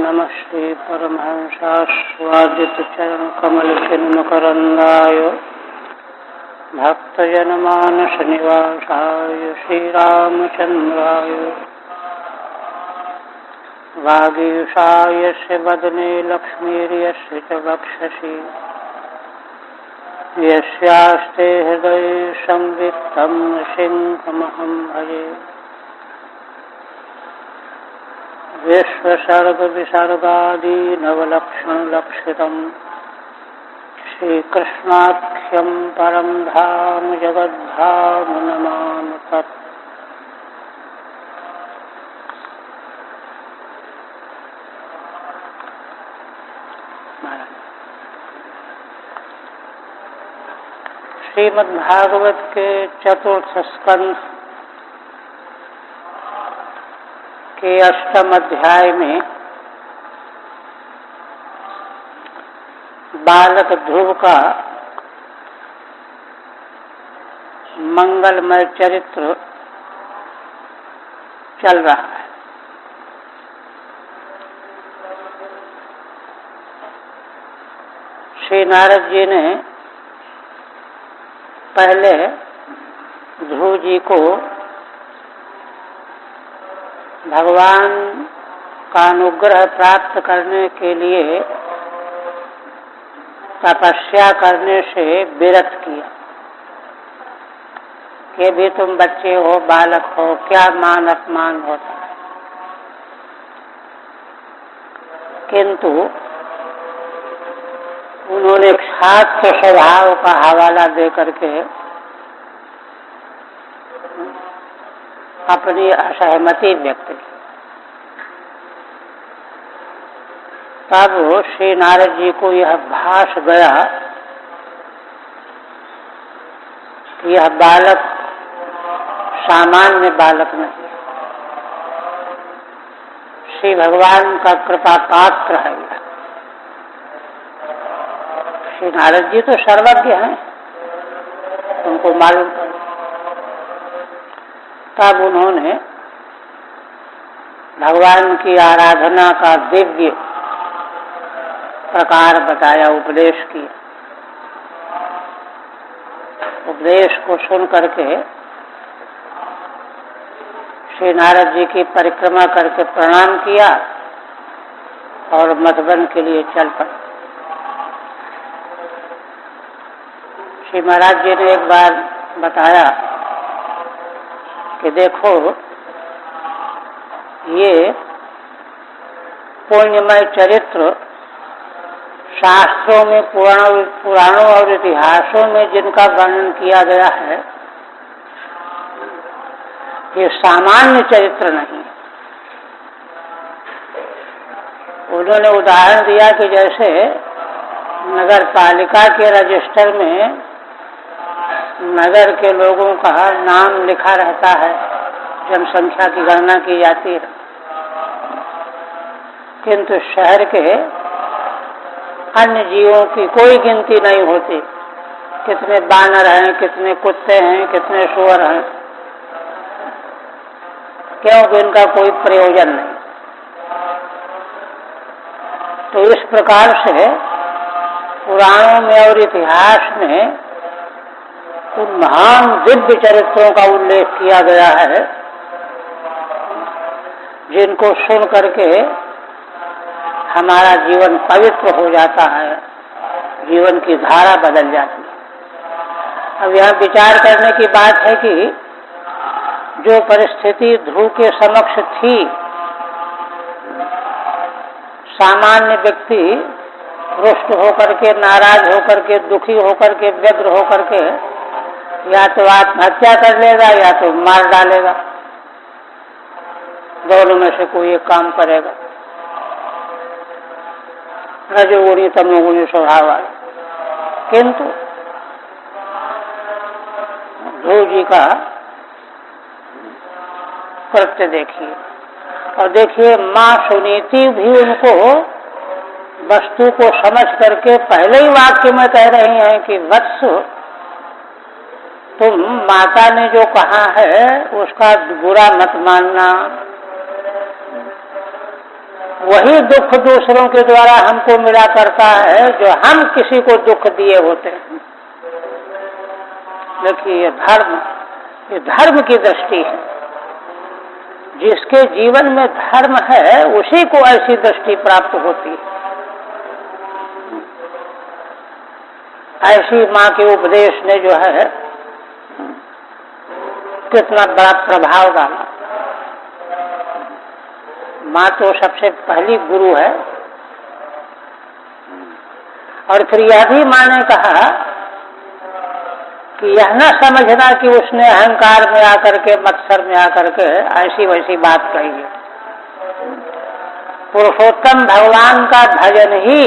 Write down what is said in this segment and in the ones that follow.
नमः श्री परमहंसास्वादितचरणकमलचिन्मकरन्दाय भक्तजनमानसनिवासाय श्रीरामचन्द्राय वागीशाय यस्य वदने लक्ष्मीर्यस्य च वक्षसि यस्यास्ते हृदये संवित्तं सिंहमहं भजे। विश्वसर्गविसर्गादि नवलक्षणलक्षितम् श्रीकृष्णाख्यं परं धाम जगद्धाम नमामि तत्। श्रीमद्भागवत के चतुर्थ स्कंध के अष्टम अध्याय में बालक ध्रुव का मंगलमय चरित्र चल रहा है। श्री नारद जी ने पहले ध्रुव जी को भगवान का अनुग्रह प्राप्त करने के लिए तपस्या करने से विरत किया कि भी तुम बच्चे हो, बालक हो, क्या मान अपमान होता है। किंतु उन्होंने छात्र स्वभाव का हवाला दे करके अपनी असहमति व्यक्त की। तब श्री नारद जी को यह भास गया कि यह बालक सामान्य बालक नहीं, श्री भगवान का कृपा पात्र है। श्री नारद जी तो सर्वज्ञ हैं, उनको मालूम है। तब उन्होंने भगवान की आराधना का दिव्य प्रकार बताया, उपदेश किया। उपदेश को सुन करके श्री नारद जी की परिक्रमा करके प्रणाम किया और मधुबन के लिए चल पड़े। श्री महाराज जी ने एक बार बताया कि देखो, ये पुण्यमय चरित्र शास्त्रों में, पुराणों और इतिहासों में जिनका वर्णन किया गया है, ये सामान्य चरित्र नहीं। उन्होंने उदाहरण दिया कि जैसे नगर पालिका के रजिस्टर में नगर के लोगों का नाम लिखा रहता है, जनसंख्या की गणना की जाती है, किंतु शहर के अन्य जीवों की कोई गिनती नहीं होती। कितने बानर हैं, कितने कुत्ते हैं, कितने सुअर हैं, क्योंकि इनका कोई प्रयोजन नहीं। तो इस प्रकार से पुराणों में और इतिहास में उन महान दिव्य चरित्रों का उल्लेख किया गया है, जिनको सुन करके हमारा जीवन पवित्र हो जाता है, जीवन की धारा बदल जाती है। अब यह विचार करने की बात है कि जो परिस्थिति ध्रुव के समक्ष थी, सामान्य व्यक्ति रुष्ट होकर के, नाराज होकर के, दुखी होकर के, व्यग्र होकर के या तो आत्महत्या कर लेगा या तो मार डालेगा, दोनों में से कोई एक काम करेगा। रजोगुणी तमोगुणी स्वभाव वाला। किंतु ध्रुव जी का कृत्य देखिए, और देखिए माँ सुनीति भी उनको वस्तु को समझ करके पहले ही वाक्य में कह रही हैं कि वत्स, तुम माता ने जो कहा है उसका बुरा मत मानना, वही दुख दूसरों के द्वारा हमको मिला करता है जो हम किसी को दुख दिए होते हैं। देखिए ये धर्म की दृष्टि है। जिसके जीवन में धर्म है उसी को ऐसी दृष्टि प्राप्त होती है। ऐसी माँ के उपदेश ने जो है कितना बड़ा प्रभाव डाला। माँ तो सबसे पहली गुरु है। और फिर यह भी माँ ने कहा कि यह न समझना कि उसने अहंकार में आकर के, मत्सर में आकर के ऐसी वैसी बात कही है। पुरुषोत्तम भगवान का भजन ही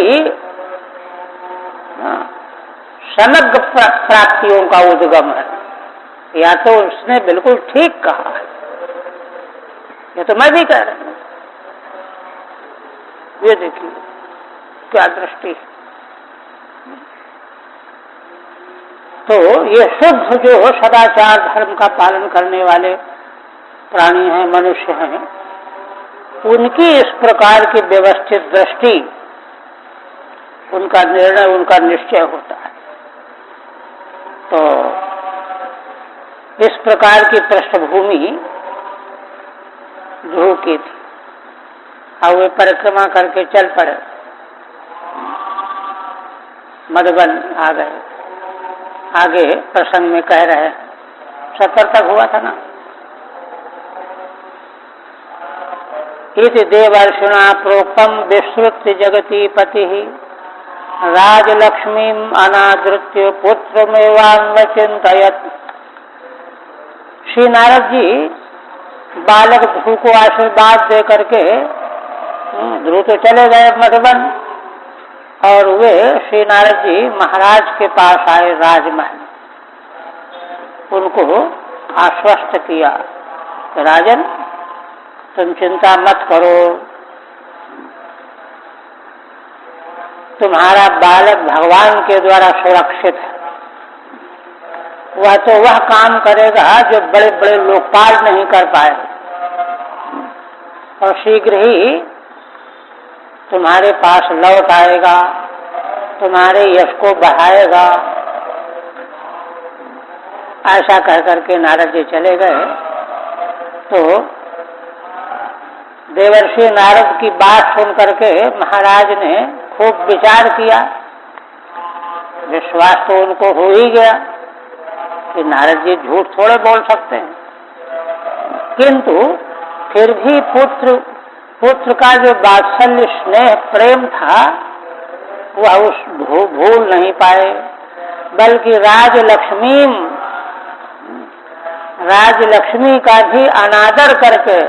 समग्र प्राप्तियों का उद्गम है। या तो उसने बिल्कुल ठीक कहा है, ये तो मैं भी कह रहा हूं। ये देखिए क्या दृष्टि है। तो ये शुद्ध जो सदाचार धर्म का पालन करने वाले प्राणी हैं, मनुष्य हैं, उनकी इस प्रकार की व्यवस्थित दृष्टि, उनका निर्णय, उनका निश्चय होता है। तो इस प्रकार की पृष्ठभूमि ध्रुव की थी। और वे परिक्रमा करके चल पड़े, मधुबन आ गए। आगे प्रसंग में कह रहे हैं, सत्तर तक हुआ था ना। इति देवर्षिणा प्रोक्तम विश्रुत्य जगती पति राजलक्ष्मी अनादृत्य पुत्रमेवान्वचिन्तयत्। श्री नारद जी बालक ध्रुव को आशीर्वाद दे करके, ध्रुव तो चले गए मधुबन, और वे श्री नारद जी महाराज के पास आए राजमहल। उनको आश्वस्त किया कि राजन तुम चिंता मत करो, तुम्हारा बालक भगवान के द्वारा सुरक्षित है। वह तो वह काम करेगा जो बड़े बड़े लोकपाल नहीं कर पाए, और शीघ्र ही तुम्हारे पास लौट आएगा, तुम्हारे यश को बढ़ाएगा। ऐसा कह करके नारद जी चले गए। तो देवर्षि नारद की बात सुन करके महाराज ने खूब विचार किया। विश्वास तो उनको हो ही गया कि नारद जी झूठ थोड़े बोल सकते हैं, किंतु फिर भी पुत्र का जो वात्सल्य स्नेह प्रेम था वह उस भूल नहीं पाए, बल्कि राजलक्ष्मी का भी अनादर करके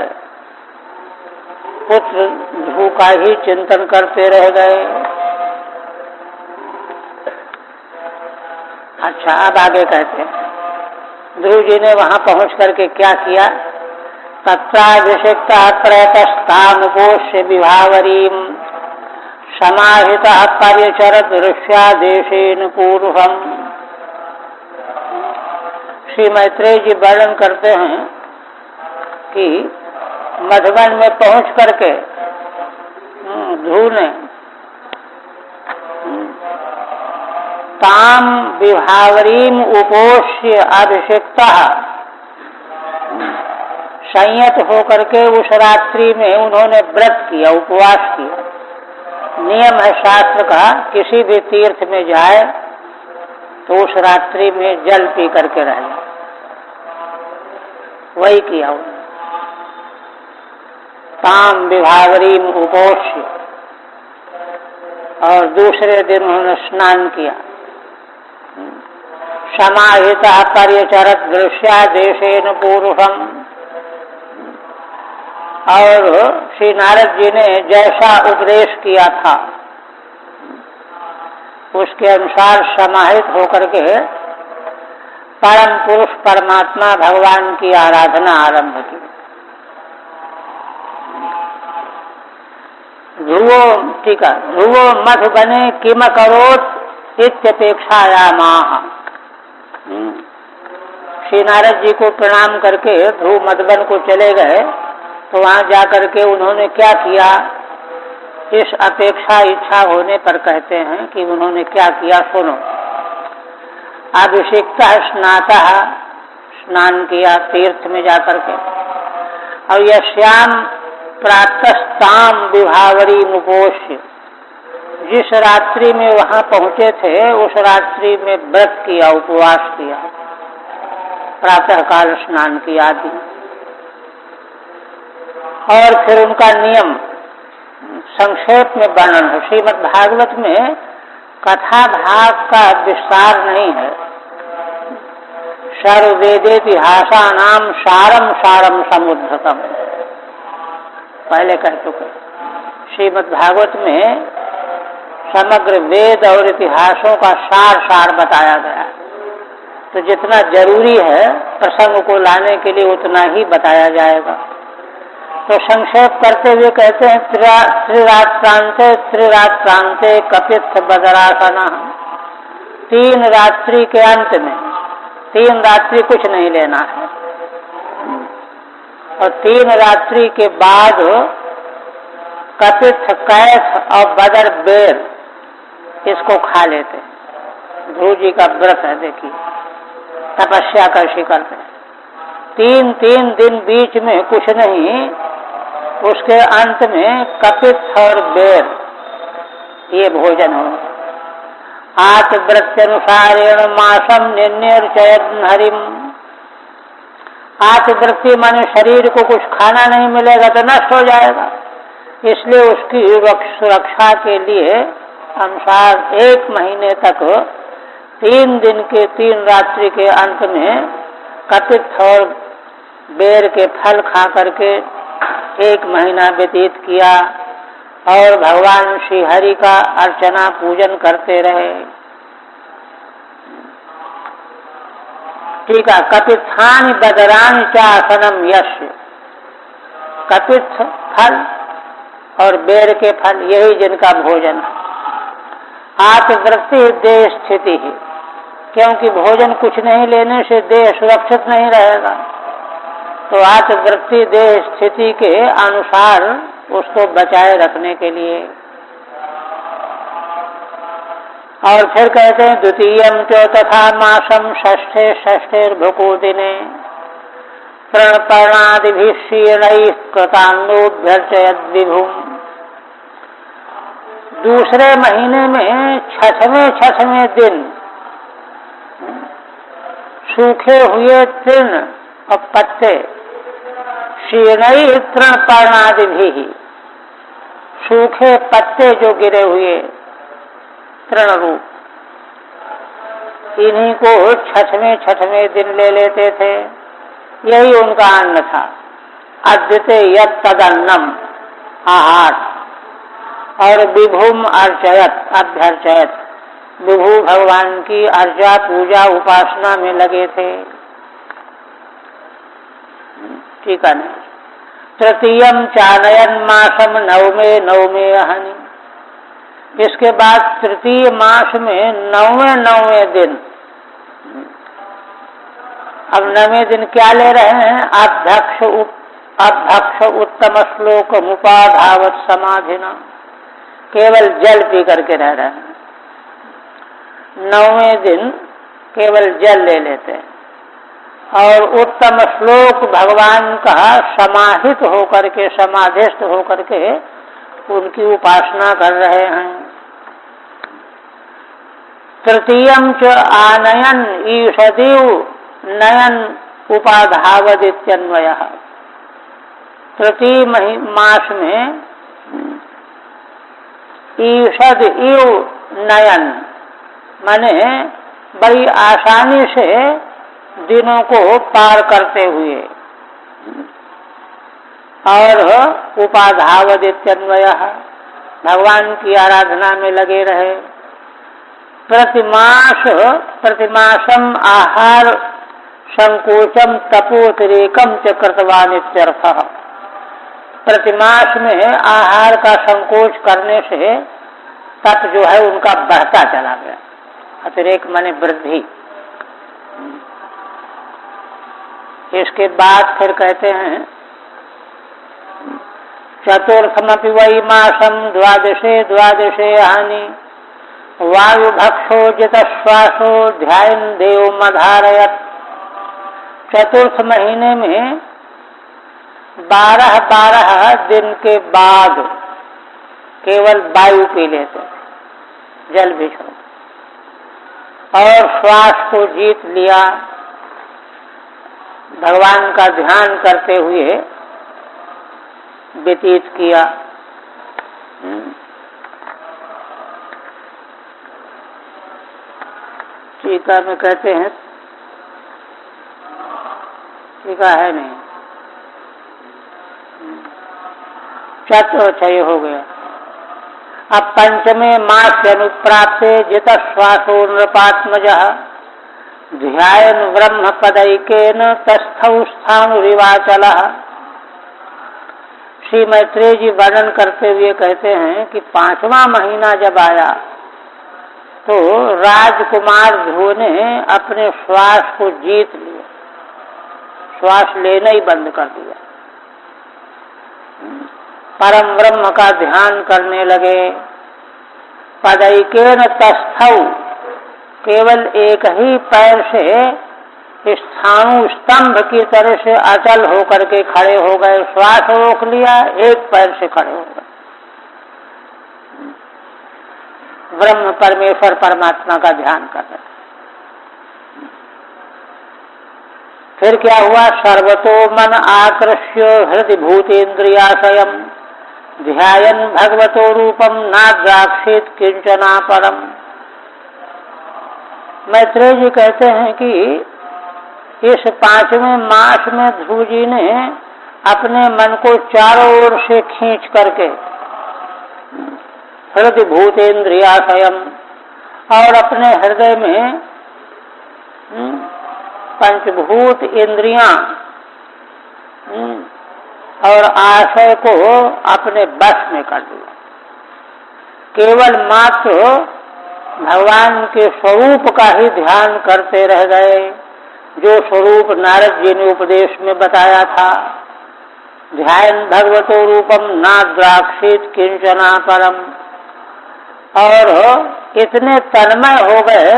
पुत्र ध्रुव का ही चिंतन करते रह गए। अच्छा, अब आगे कहते हैं, ध्रुव जी ने वहां पहुंच करके क्या किया। तत्राभिषिक्त प्रतस्तामुपोष्य विभावरीम समाहितः पर्यचरत् ऋष्यादेशेन पूर्वम्। श्री मैत्रेय जी वर्णन करते हैं कि मधुबन में पहुंच करके ध्रुव ने ताम विभावरीम उपोष्य अभिषिक्तः, संयत होकर के उस रात्रि में उन्होंने व्रत किया, उपवास किया। नियम है शास्त्र का, किसी भी तीर्थ में जाए तो उस रात्रि में जल पी करके रह जाए, वही किया उन्होंने। ताम विभावरीम उपोष्य, और दूसरे दिन उन्होंने स्नान किया। समाहितः पर्यचरत् दृश्यादेशेन पूर्वम्, और श्री नारद जी ने जैसा उपदेश किया था उसके अनुसार समाहित होकर के परम पुरुष परमात्मा भगवान की आराधना आरंभ की। ध्रुवो मधुबने किम करोत् इत्यपेक्षायामाह। श्री नारद जी को प्रणाम करके ध्रुव मधुबन को चले गए। तो वहां जाकर के उन्होंने क्या किया, इस अपेक्षा इच्छा होने पर कहते हैं कि उन्होंने क्या किया सुनो। अभिषिक्त स्नाता, स्नान किया तीर्थ में जाकर के, और यश्याम प्रातस्ताम विभावरी मुपोष्य, जिस रात्रि में वहां पहुंचे थे उस रात्रि में व्रत किया, उपवास किया, प्रातः काल स्नान किया आदि। और फिर उनका नियम संक्षेप में वर्णन है। श्रीमद् भागवत में कथा भाग का विस्तार नहीं है। सर्ववेदेतिहासानाम सारम सारम समुद्धतम, पहले कह चुके। श्रीमद् भागवत में समग्र वेद और इतिहासों का सार सार बताया गया, तो जितना जरूरी है प्रसंग को लाने के लिए उतना ही बताया जाएगा। तो संक्षेप करते हुए कहते हैं त्रिरात्रांते कपित्थ बदरासना, 3 रात्रि के अंत में, 3 रात्रि कुछ नहीं लेना है, और 3 रात्रि के बाद कपित्थ, कैथ और बदर बेर इसको खा लेते हैं। ध्रुव जी का व्रत है, देखिए तपस्या कैसी करते हैं। 3 दिन बीच में कुछ नहीं, उसके अंत में कपित्थ और बेर ये भोजन हो। आत्मवृत्त्यनुसारेण मासम निर्निर्चयन् हरिम, आत्मवृत्ति माने शरीर को कुछ खाना नहीं मिलेगा तो नष्ट हो जाएगा, इसलिए उसकी सुरक्षा के लिए अनुसार 1 महीने तक 3 दिन के 3 रात्रि के अंत में कपित्थ और बेर के फल खा करके 1 महीना व्यतीत किया, और भगवान श्री हरि का अर्चना पूजन करते रहे। ठीक है। कपित्थानि बदरानि चासनम यस्य, कपित्थ फल और बेर के फल यही जिनका भोजन है। आत्मवृत्ति देह स्थिति है, क्योंकि भोजन कुछ नहीं लेने से देह सुरक्षित नहीं रहेगा, तो आत्मवृत्ति देह स्थिति के अनुसार उसको बचाए रखने के लिए। और फिर कहते हैं द्वितीयम च तथा मासम षष्ठे षष्ठेर्भुको दिने प्रणपर्णादिभिः शीर्णैः कृतान्नोऽभ्यर्चयद् विभुम्, दूसरे महीने में छठवें दिन सूखे हुए तृण और पत्ते, शीर्णैः तृणपर्णादिभिः, सूखे पत्ते जो गिरे हुए तृण रूप, इन्हीं को छठवें दिन ले लेते थे, यही उनका अन्न था। अद्यते यत् तदन्नम आहार, और विभुम अर्चयत अभ्यर्चयत, विभु भगवान की अर्चा पूजा उपासना में लगे थे। ठीक है। तृतीयम चानयन मासम नवमे अहनि, इसके बाद तृतीय मास में 9वें दिन, अब 9वें दिन क्या ले रहे हैं? अभ्यक्ष उत्तम श्लोक मुपाधावत समाधिना, केवल जल पी करके रह रहे हैं। 9वें दिन केवल जल ले लेते हैं, और उत्तम श्लोक भगवान का समाहित होकर के, समाधिस्थ होकर के उनकी उपासना कर रहे हैं। तृतीयम च आनयन ईषदिव नयन उपाधावदित्यन्वयः, तृतीय मास में ईषद इव नयन माने बड़ी आसानी से दिनों को पार करते हुए, और उपाधावदित्यन्वयः भगवान की आराधना में लगे रहे। प्रतिमासम आहार संकोचम तपोतिरेकम च कृतवान इत्यर्थः, प्रतिमास में आहार का संकोच करने से तप जो है उनका बढ़ता चला गया। अतिरेक माने वृद्धि। इसके बाद फिर कहते हैं चतुर्थमपि वै मासं द्वादशे द्वादशे हानि वायुभक्षो जितश्वासो ध्यान देवमधारयत्। चतुर्थ महीने में 12-12 दिन के बाद केवल वायु पी लेते, जल भी छोड़, और श्वास को जीत लिया, भगवान का ध्यान करते हुए व्यतीत किया। टीका में कहते हैं, टीका है नहीं, चतुर्थ हो गया। अब पंचमे मास अनुप्राप्ते जित श्वासो नृपात्मजः ध्यायन् ब्रह्म पदैकेन तस्थौ स्थाणुरिवाचलः। श्री मैत्रेय जी वर्णन करते हुए कहते हैं कि 5वां महीना जब आया तो राजकुमार ध्रुव ने अपने श्वास को जीत लिया, श्वास लेना ही बंद कर दिया, परम ब्रह्म का ध्यान करने लगे। पदैकेन तस्थौ, केवल एक ही पैर से स्थाणु स्तंभ की तरह से अचल होकर के खड़े हो गए, श्वास रोक लिया, एक पैर से खड़े हो गए, ब्रह्म परमेश्वर परमात्मा का ध्यान कर रहे। फिर क्या हुआ? सर्वतो मन आकृष्य हृदय भूतेन्द्रियाशयम् ध्यायन् भगवतो रूपम नाद्राक्षेत किंचना परम। मैत्रेय जी कहते हैं कि इस 5वें मास में ध्रुव जी ने अपने मन को चारों ओर से खींच करके हृदय भूतेन्द्रियाशयम्, और अपने हृदय में पंचभूत इंद्रियां और आशय को अपने बस में कर दिया। केवल मात्र भगवान के स्वरूप का ही ध्यान करते रह गए, जो स्वरूप नारद जी ने उपदेश में बताया था। ध्यान भगवतो रूपम नाद्राक्षित किंचना परम। और इतने तन्मय हो गए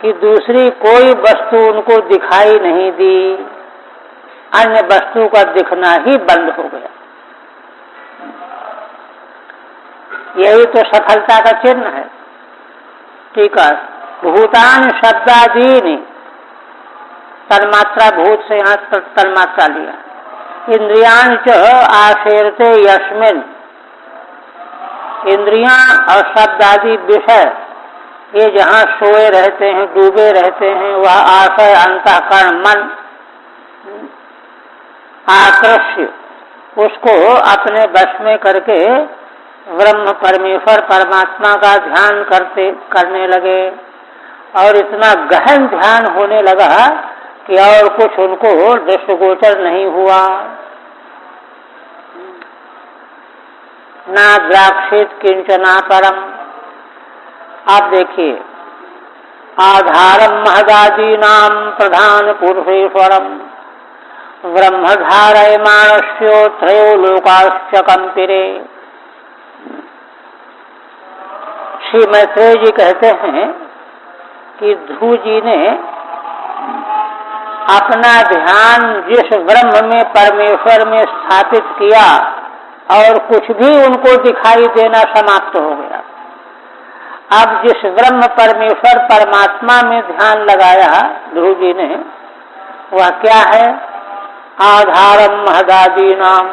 कि दूसरी कोई वस्तु उनको दिखाई नहीं दी, अन्य वस्तु का दिखना ही बंद हो गया। यही तो सफलता का चिन्ह है। ठीक है, भूतान शब्दादीनि, तन्मात्रा भूत से यहाँ तन्मात्रा लिया, इंद्रियां च आशेरते यस्मिन्, इंद्रियां और शब्द आदि विषय ये जहाँ सोए रहते हैं, डूबे रहते हैं, वह आशय अंतःकरण मन आकृष्य उसको अपने वश में करके ब्रह्म परमेश्वर परमात्मा का ध्यान करने लगे। और इतना गहन ध्यान होने लगा कि और कुछ उनको दृष्टिगोचर नहीं हुआ। ना द्राक्षित किंचना परम। आप देखिए, आधारम महदादीनाम प्रधान पुरुषेश्वरम ब्रह्मधारयमाणस्यो त्रयो लोकाश्च कंपिरे। श्री मैत्रेय जी कहते हैं कि ध्रुव जी ने अपना ध्यान जिस ब्रह्म में परमेश्वर में स्थापित किया और कुछ भी उनको दिखाई देना समाप्त हो गया। अब जिस ब्रह्म परमेश्वर परमात्मा में ध्यान लगाया ध्रुव जी ने, वह क्या है? आधारम महदादी नाम,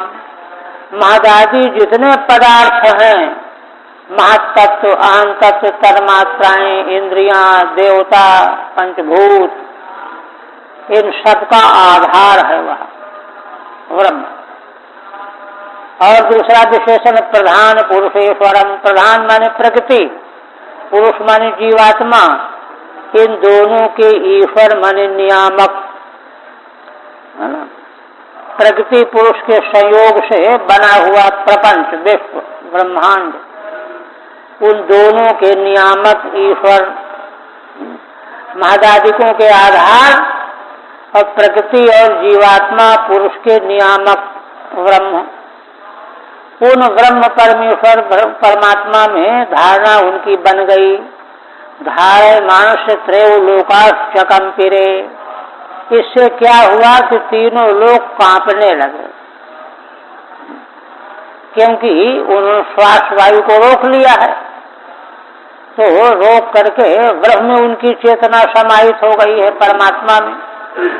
महदादी जितने पदार्थ हैं, महत्तत्व, अहं तत्व, तन्मात्राएं, इंद्रियां, देवता, पंचभूत, इन सब का आधार है वह ब्रह्म। और दूसरा विशेषण प्रधान पुरुषेश्वरम, प्रधान माने प्रकृति, पुरुष माने जीवात्मा, इन दोनों के ईश्वर माने नियामक। प्रकृति पुरुष के संयोग से बना हुआ प्रपंच, विश्व, ब्रह्मांड, उन दोनों के नियामक ईश्वर, महदादिकों के आधार, और प्रकृति और जीवात्मा पुरुष के नियामक ब्रह्म। उन ब्रह्म परमेश्वर परमात्मा में धारणा उनकी बन गई। धारे मानुष त्रयो लोकाश्च कंपिरे, इससे क्या हुआ कि तीनों लोग कांपने लगे, क्योंकि उन्होंने श्वास वायु को रोक लिया है। तो रोक करके ब्रह्म में उनकी चेतना समाहित हो गई है, परमात्मा में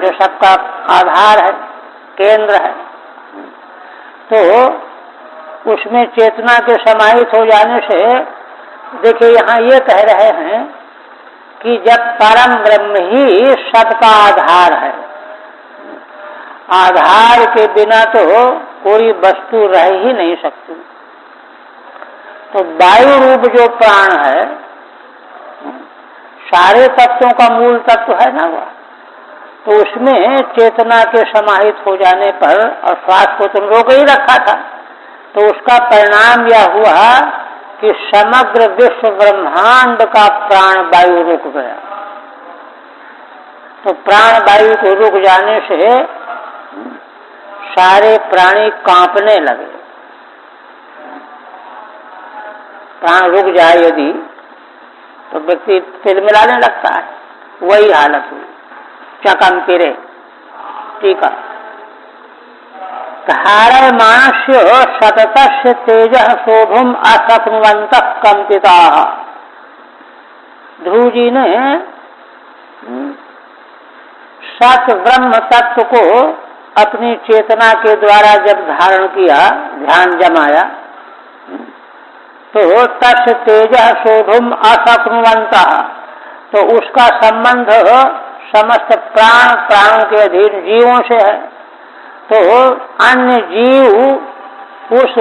जो सबका आधार है, केंद्र है। तो उसमें चेतना के समाहित हो जाने से देखिए यहाँ ये कह रहे हैं कि जब परम ब्रह्म ही सबका आधार है, आधार के बिना तो कोई वस्तु रह ही नहीं सकती। तो वायु रूप जो प्राण है, सारे तत्वों का मूल तत्व है ना वह, तो उसमें चेतना के समाहित हो जाने पर, और श्वास को तुम रोक ही रखा था, तो उसका परिणाम यह हुआ कि समग्र विश्व ब्रह्मांड का प्राण वायु रुक गया। तो प्राण वायु को रुक जाने से सारे प्राणी कांपने लगे। प्राण रुक जाए यदि तो व्यक्ति तिलमिलाने लगता है, वही हालत हुई। चकंपिरे। टीका, धारयमाणस्य सततस्य तेजः शोभुम अशक्नुवन्तः कंपिताः। ध्रुव जी ने सत ब्रह्म तत्व को अपनी चेतना के द्वारा जब धारण किया, ध्यान जमाया, तो तस्य तेजः शोभुम अशक्नुवन्तः, तो उसका संबंध समस्त प्राणों के अधीन जीवों से है। तो अन्य जीव उस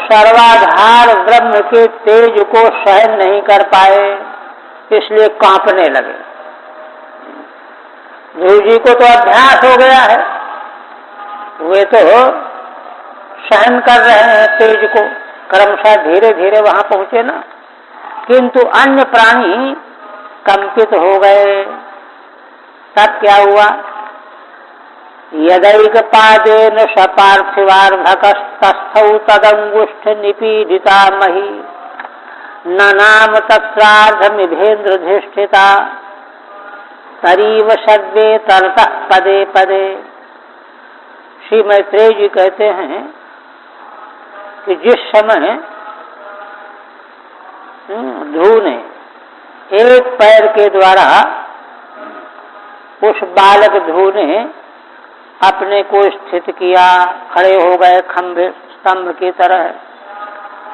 सर्वाधार ब्रह्म के तेज को सहन नहीं कर पाए, इसलिए कांपने लगे। ध्रुव जी को तो अभ्यास हो गया है, वे तो सहन कर रहे हैं तेज को, क्रमशः धीरे धीरे वहां पहुंचे ना, किंतु अन्य प्राणी कंपित हो गए। तब क्या हुआ? यदैक पादेन सपार्थिवार्धकस्तस्थौ तदंगुष्ठ निपीडिता मही ननाम तत्रार्धमिभेन्द्रधिष्ठिता तरीव सद्वे तरतः पदे पदे। श्री मैत्रेय जी कहते हैं कि जिस समय ध्रुव ने एक पैर के द्वारा, उस बालक ध्रुव ने अपने को स्थित किया, खड़े हो गए खंभे स्तंभ की तरह,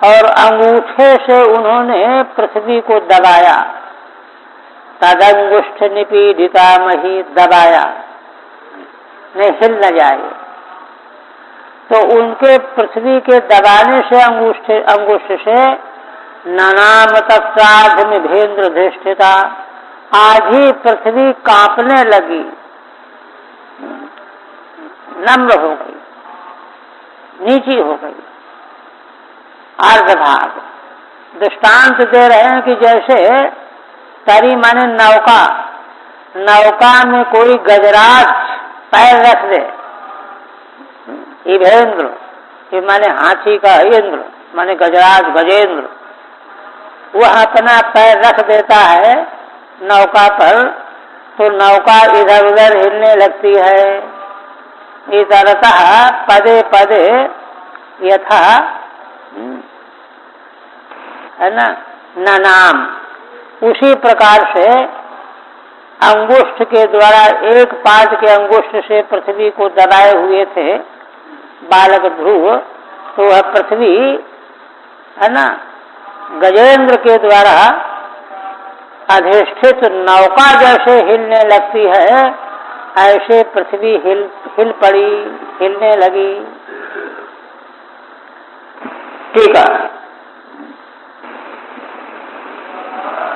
और अंगूठे से उन्होंने पृथ्वी को दबाया। तदंगुष्ठ निपीडिता मही, दबाया, नहीं हिल न जाए। तो उनके पृथ्वी के दबाने से अंगुष्ठ से ननाम तत्रार्धमिभेन्द्र धिष्ठिता, आधी पृथ्वी कांपने लगी, नम्र हो गई, नीची हो गई। अर्धभाग दृष्टांत दे रहे हैं कि जैसे तरी माने नौका, नौका में कोई गजराज पैर रख दे, इभेन्द्र ये माने हाथी का इंद्र माने गजराज गजेंद्र, वह अपना पैर रख देता है नौका पर, तो नौका इधर उधर हिलने लगती है। इतरतः पदे पदे यथा, है ना, ननाम, उसी प्रकार से अंगुष्ठ के द्वारा, एक पाद के अंगुष्ठ से पृथ्वी को दबाए हुए थे बालक ध्रुव, तो वह पृथ्वी, है ना, गजेंद्र के द्वारा अधिष्ठित नौका जैसे हिलने लगती है, ऐसे पृथ्वी हिल पड़ी, हिलने लगी। ठीक है।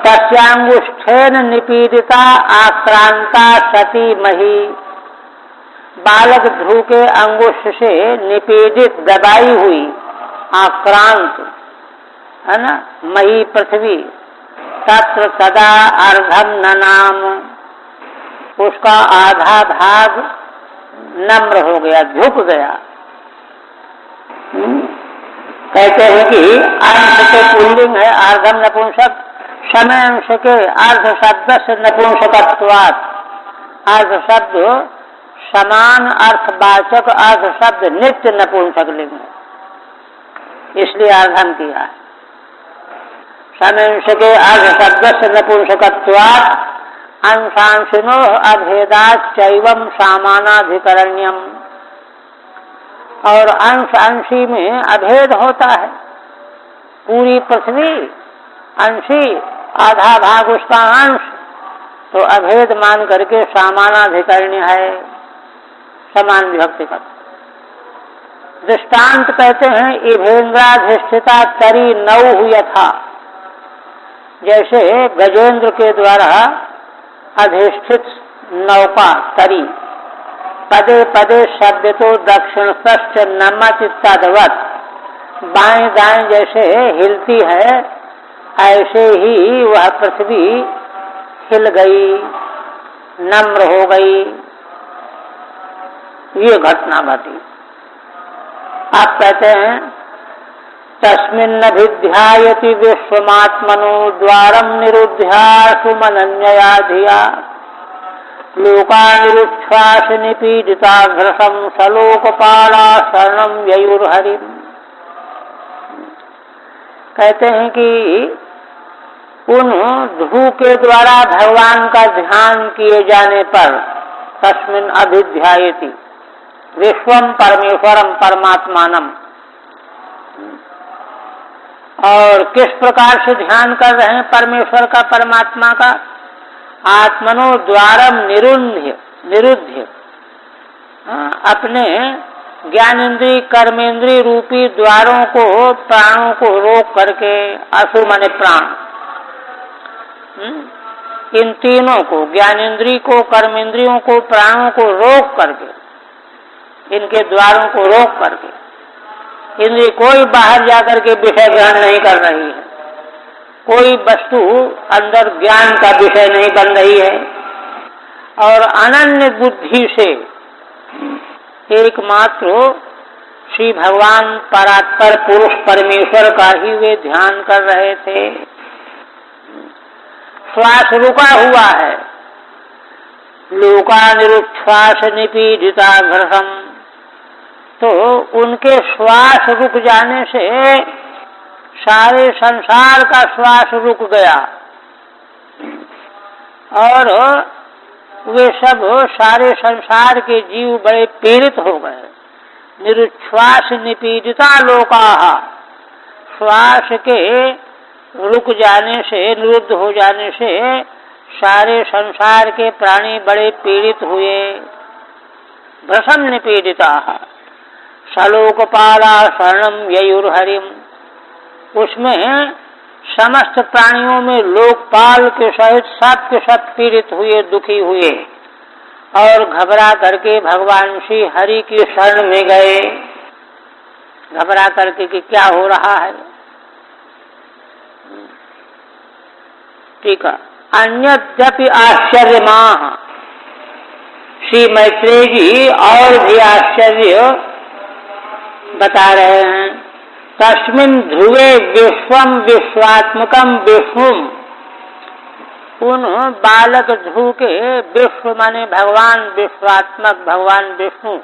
तस्यांगुष्ठेन निपीडिता आक्रांता सती मही, बालक ध्रुव के अंगुष्ठ से निपीडित, दबाई हुई, आक्रांत, है ना, मही पृथ्वी, तत्र सदा अर्धम ननाम, उसका आधा भाग नम्र हो गया, झुक गया। कहते हैं कि अंश के पुल्लिंग है आर्धम नपुंसक, समय अंश के अर्ध शब्द से नपुंसकत्वात्, अर्ध शब्द समान अर्थवाचक अर्ध शब्द नित्य नपुंसक लिंग है, इसलिए अर्धम किया है। समय अंश के अर्ध शब्द से नपुंसकत्वात् अंशांशिनो अभेदात् चैवम सामानाधिकरण्यम, और अंश अंशी में अभेद होता है। पूरी पृथ्वी अंशी, आधा भाग उसका अंश, तो अभेद मान करके सामानाधिकरण्य है, समान विभक्ति का। दृष्टांत कहते हैं इभेन्द्राधिष्ठिता तरी नौ यथा, जैसे गजेंद्र के द्वारा अधिष्ठित नौका तरी पदे पदे शब्द तो दक्षिण पश्च नमत तद्वत्, बाएं दाएं जैसे हिलती है ऐसे ही वह पृथ्वी हिल गई, नम्र हो गई, ये घटना घटी। आप कहते हैं तस्मिन्नभिध्यायति विश्वमात्मनो द्वारम निरुध्यासु मनन्यया धिया लोकानिरुच्छ्वास निपीडिता घृसम सलोकपाला शरणम ययुर्हरिम। कहते हैं कि उन ध्रुव के द्वारा भगवान का ध्यान किए जाने पर तस्मिन् अभिध्यायति विश्वम परमेश्वरम परमात्मानम, और किस प्रकार से ध्यान कर रहे हैं परमेश्वर का, परमात्मा का? आत्मनो द्वारम निरुध्य, अपने ज्ञानेन्द्रीय कर्मेंद्रीय रूपी द्वारों को, प्राणों को रोक करके, असु माने प्राण, इन तीनों को, ज्ञानेन्द्रीय को, कर्मेंद्रियों को, प्राणों को रोक करके, इनके द्वारों को रोक करके, इंद्रिय कोई बाहर जाकर के विषय ग्रहण नहीं कर रही है, कोई वस्तु अंदर ज्ञान का विषय नहीं बन रही है, और अनन्य बुद्धि से एकमात्र श्री भगवान परात्पर पुरुष परमेश्वर का ही वे ध्यान कर रहे थे। श्वास रुका हुआ है, लोकानिरुच्छ्वास निपीडिता घृसम, तो उनके श्वास रुक जाने से सारे संसार का श्वास रुक गया, और वे सब सारे संसार के जीव बड़े पीड़ित हो गए। निरुच्छ्वास निपीडिता लोकाः, श्वास के रुक जाने से, निरुद्ध हो जाने से सारे संसार के प्राणी बड़े पीड़ित हुए। भ्रसम निपीडिताः सलोकपाला शरणम ययुर्हरिम, उसमें समस्त प्राणियों में लोकपाल के सहित सब के सब पीड़ित हुए, दुखी हुए, और घबरा करके भगवान श्री हरि की शरण में गए, घबरा करके कि क्या हो रहा है। ठीक है। अन्यद्यपि आश्चर्यमाह, श्री मैत्रेय जी और भी आश्चर्य बता रहे हैं। तस्मिन् ध्रुवे विश्वम विश्वात्मकम विष्णुम, उन बालक ध्रुव के विश्व माने भगवान, विश्वात्मक भगवान विष्णु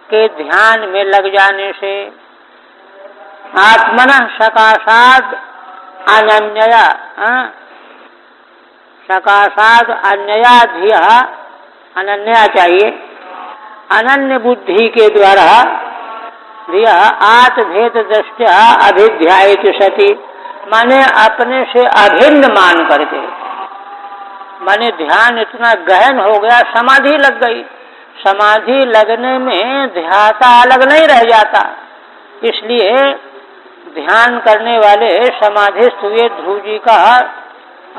के ध्यान में लग जाने से आत्मनः सकाशाद अनन्यया, सकाशाद अन्यया धिया, अनन्या चाहिए, अनन्य बुद्धि के द्वारा दिया आत्मभेद दृष्टया अभिध्यायति सति, माने अपने से अभिन्न मान करके, माने ध्यान इतना गहन हो गया, समाधि लग गई। समाधि लगने में ध्याता अलग नहीं रह जाता, इसलिए ध्यान करने वाले समाधिस्थ हुए ध्रुव जी का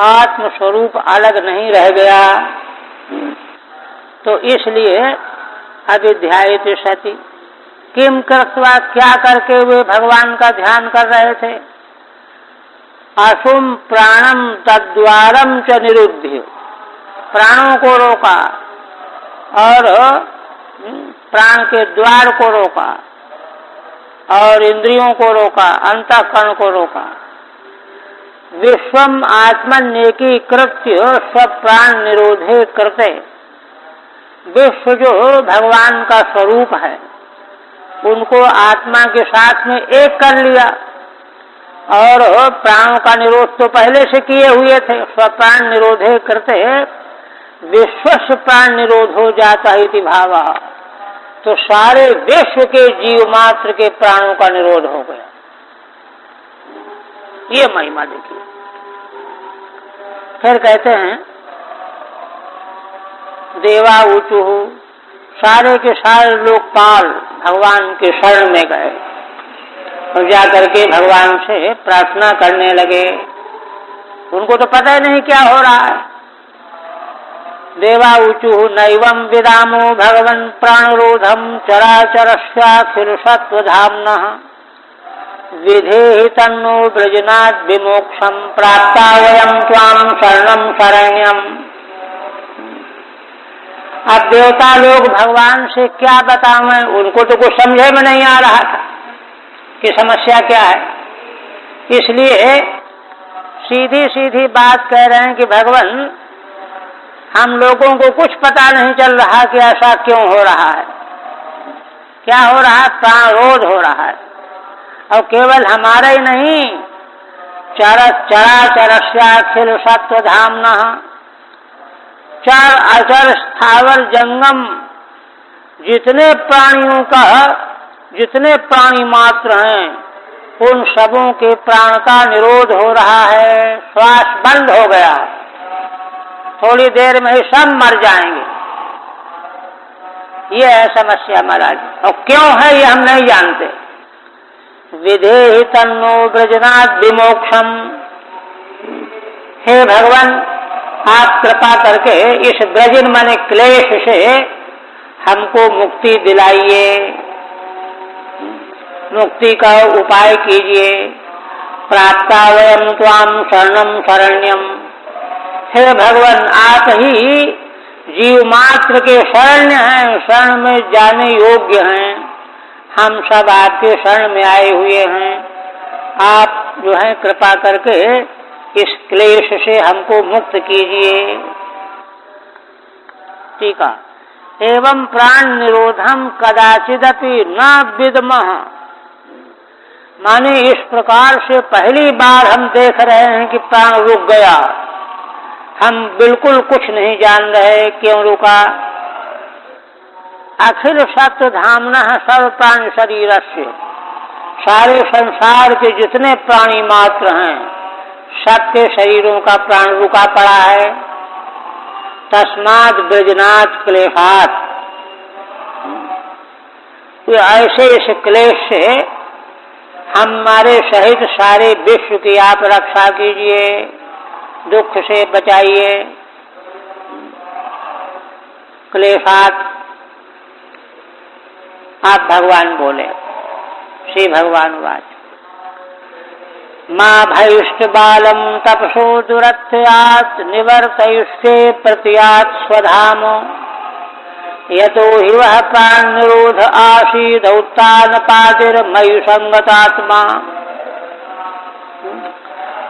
आत्म स्वरूप अलग नहीं रह गया। तो इसलिए अभिध्यायति सति, किम कृत्वा, क्या करके वे भगवान का ध्यान कर रहे थे। असुम प्राणम तद्वारम च निरुध्य, प्राणों को रोका और प्राण के द्वार को रोका, और इंद्रियों को रोका, अंतःकरण को रोका। विश्वम आत्मन्येकी कृत्य सब प्राण निरोधे कृते। विश्व जो भगवान का स्वरूप है, उनको आत्मा के साथ में एक कर लिया, और प्राणों का निरोध तो पहले से किए हुए थे। स्वप्राण निरोधे करते विश्व प्राण निरोध हो जाता है इति भाव। तो सारे विश्व के जीव मात्र के प्राणों का निरोध हो गया। ये महिमा देखिए। फिर कहते हैं देवा ऊंचू, सारे के सारे लोकपाल भगवान के शरण में गए और जाकर के भगवान से प्रार्थना करने लगे। उनको तो पता ही नहीं क्या हो रहा है। देवा ऊचु नैवं विदामो भगवन् प्राणरोधम चराचरस्याखिल सत्वधाम्नः विधेहि तन्नो ब्रजनात् विमोक्षं प्राप्ता वयं त्वां शरणं शरण्यम्। अब देवता लोग भगवान से क्या बताएं, उनको तो कुछ समझे में नहीं आ रहा था कि समस्या क्या है। इसलिए सीधी सीधी बात कह रहे हैं कि भगवान, हम लोगों को कुछ पता नहीं चल रहा कि ऐसा क्यों हो रहा है। क्या हो रहा है? प्राणरोध हो रहा है। और केवल हमारा ही नहीं, चराचरस्याखिल सत्वधाम्नः, चर अचर स्थावर जंगम जितने प्राणियों का, जितने प्राणी मात्र हैं, उन सबों के प्राण का निरोध हो रहा है। श्वास बंद हो गया, थोड़ी देर में ही सब मर जाएंगे। ये है समस्या महाराज। और क्यों है ये हम नहीं जानते। विधेहि तन्नो ब्रजनात् विमोक्षम। हे भगवान, आप कृपा करके इस ब्रजन माने क्लेश से हमको मुक्ति दिलाइए, मुक्ति का उपाय कीजिए। प्राप्ता वयं त्वां शरणं शरण्यम। हे भगवान, आप ही जीव मात्र के शरण्य हैं, शरण में जाने योग्य हैं। हम सब आपके शरण में आए हुए हैं। आप जो है कृपा करके इस क्लेश से हमको मुक्त कीजिए। ठीक है। एवं प्राण निरोधम कदाचिदपि न विद्मः। माने इस प्रकार से पहली बार हम देख रहे हैं कि प्राण रुक गया। हम बिल्कुल कुछ नहीं जान रहे क्यों रुका। अखिल सत्व धाम्नः सर्व प्राणी शरीरस्य। सारे संसार के जितने प्राणी मात्र हैं, सबके शरीरों का प्राण रुका पड़ा है। तस्माद् ब्रजनात् क्लेशात्। तो ऐसे इस क्लेश से हमारे सहित सारे विश्व की आप रक्षा कीजिए, दुख से बचाइए। क्लेशात् आप भगवान बोले। श्री भगवान वाच मां भैष्ट बालम तपसो दुरत्यात् निवर्तयिष्ये प्रतियात् स्वधाम यतो हि वह प्राण निरोध आसीदौत्तान पातिर मयि संगतात्मा।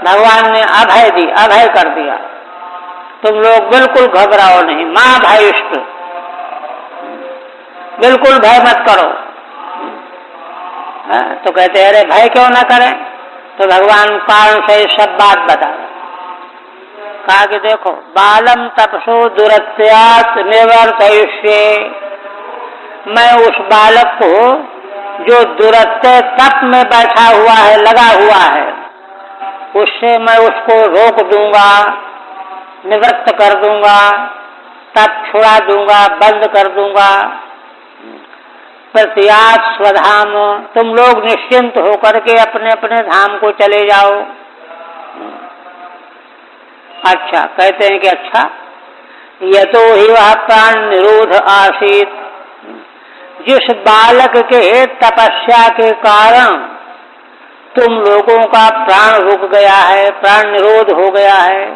भगवान ने अभय दी, अभय कर दिया। तुम लोग बिल्कुल घबराओ नहीं। मां भैष्ट, बिल्कुल भय मत करो। तो कहते हैं अरे भय क्यों ना करें। तो भगवान कारण से सब बात बता। कहा कि देखो, बालम तपसो दुरत्यात् निवर्तयिष्ये। मैं उस बालक को जो दुरत्य तप में बैठा हुआ है, लगा हुआ है, उससे मैं उसको रोक दूंगा, निवृत्त कर दूंगा, तप छुड़ा दूंगा, बंद कर दूंगा। प्रतियात् स्वधाम। तुम लोग निश्चिंत होकर के अपने अपने धाम को चले जाओ। अच्छा, कहते हैं कि अच्छा, यतो ही वह प्राण निरोध आसीत। जिस बालक के तपस्या के कारण तुम लोगों का प्राण रुक गया है, प्राण निरोध हो गया है,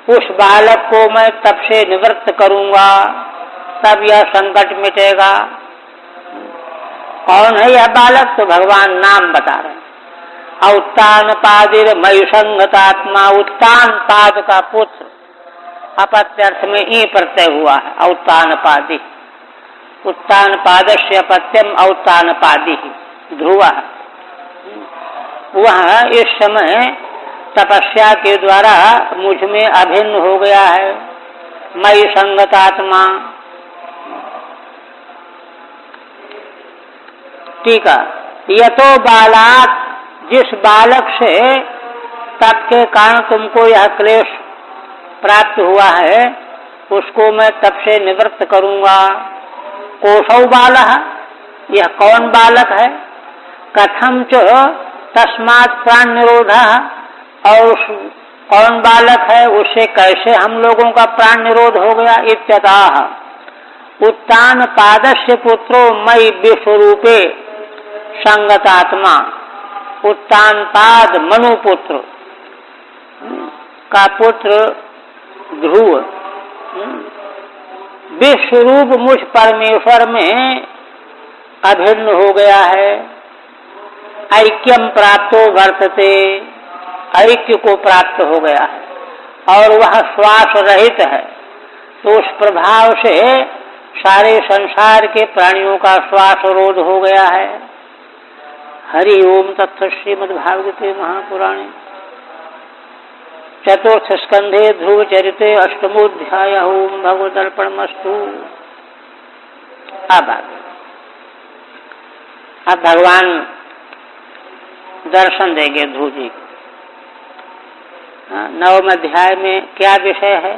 उस बालक को मैं तप से निवृत्त करूंगा, तब यह संकट मिटेगा। कौन है यह बालक? तो भगवान नाम बता रहे हैं। उत्तान पादिर मयुसंगतात्मा, उत्तान पाद का पुत्र, अपत्यर्थ में ई प्रत्यय हुआ है, औत्तान पादी। उत्तान पादस्य अपत्यम औत्तान पादी ध्रुव। वह इस समय तपस्या के द्वारा मुझ में अभिन्न हो गया है। मयि संगतात्मा। ठीक है। यतो बालात, जिस बालक से तप के कारण तुमको यह क्लेश प्राप्त हुआ है, उसको मैं तप से निवृत्त करूंगा। कोसौ बालः, यह कौन बालक है? कथम च तस्मात् प्राण निरोधः, और कौन बालक है, उससे कैसे हम लोगों का प्राण निरोध हो गया? इत्यतः उत्तान पादस्य पुत्रो मयि विश्वरूपे संगतात्मा। उत्तान पाद मनुपुत्र का पुत्र ध्रुव विश्वरूप मुझ परमेश्वर में अभिन्न हो गया है। ऐक्यम प्राप्तो वर्तते, ऐक्य को प्राप्त हो गया है और वह श्वास रहित है, तो उस प्रभाव से सारे संसार के प्राणियों का श्वास रोध हो गया है। हरि ओम तत्सत्। श्रीमद्भागवते महापुराणे चतुर्थ स्कंधे ध्रुव चरिते अष्टमोध्याय। ओम भगवदर्पणमस्तु। अब भगवान दर्शन देंगे ध्रुव जी। नवम अध्याय में क्या विषय है?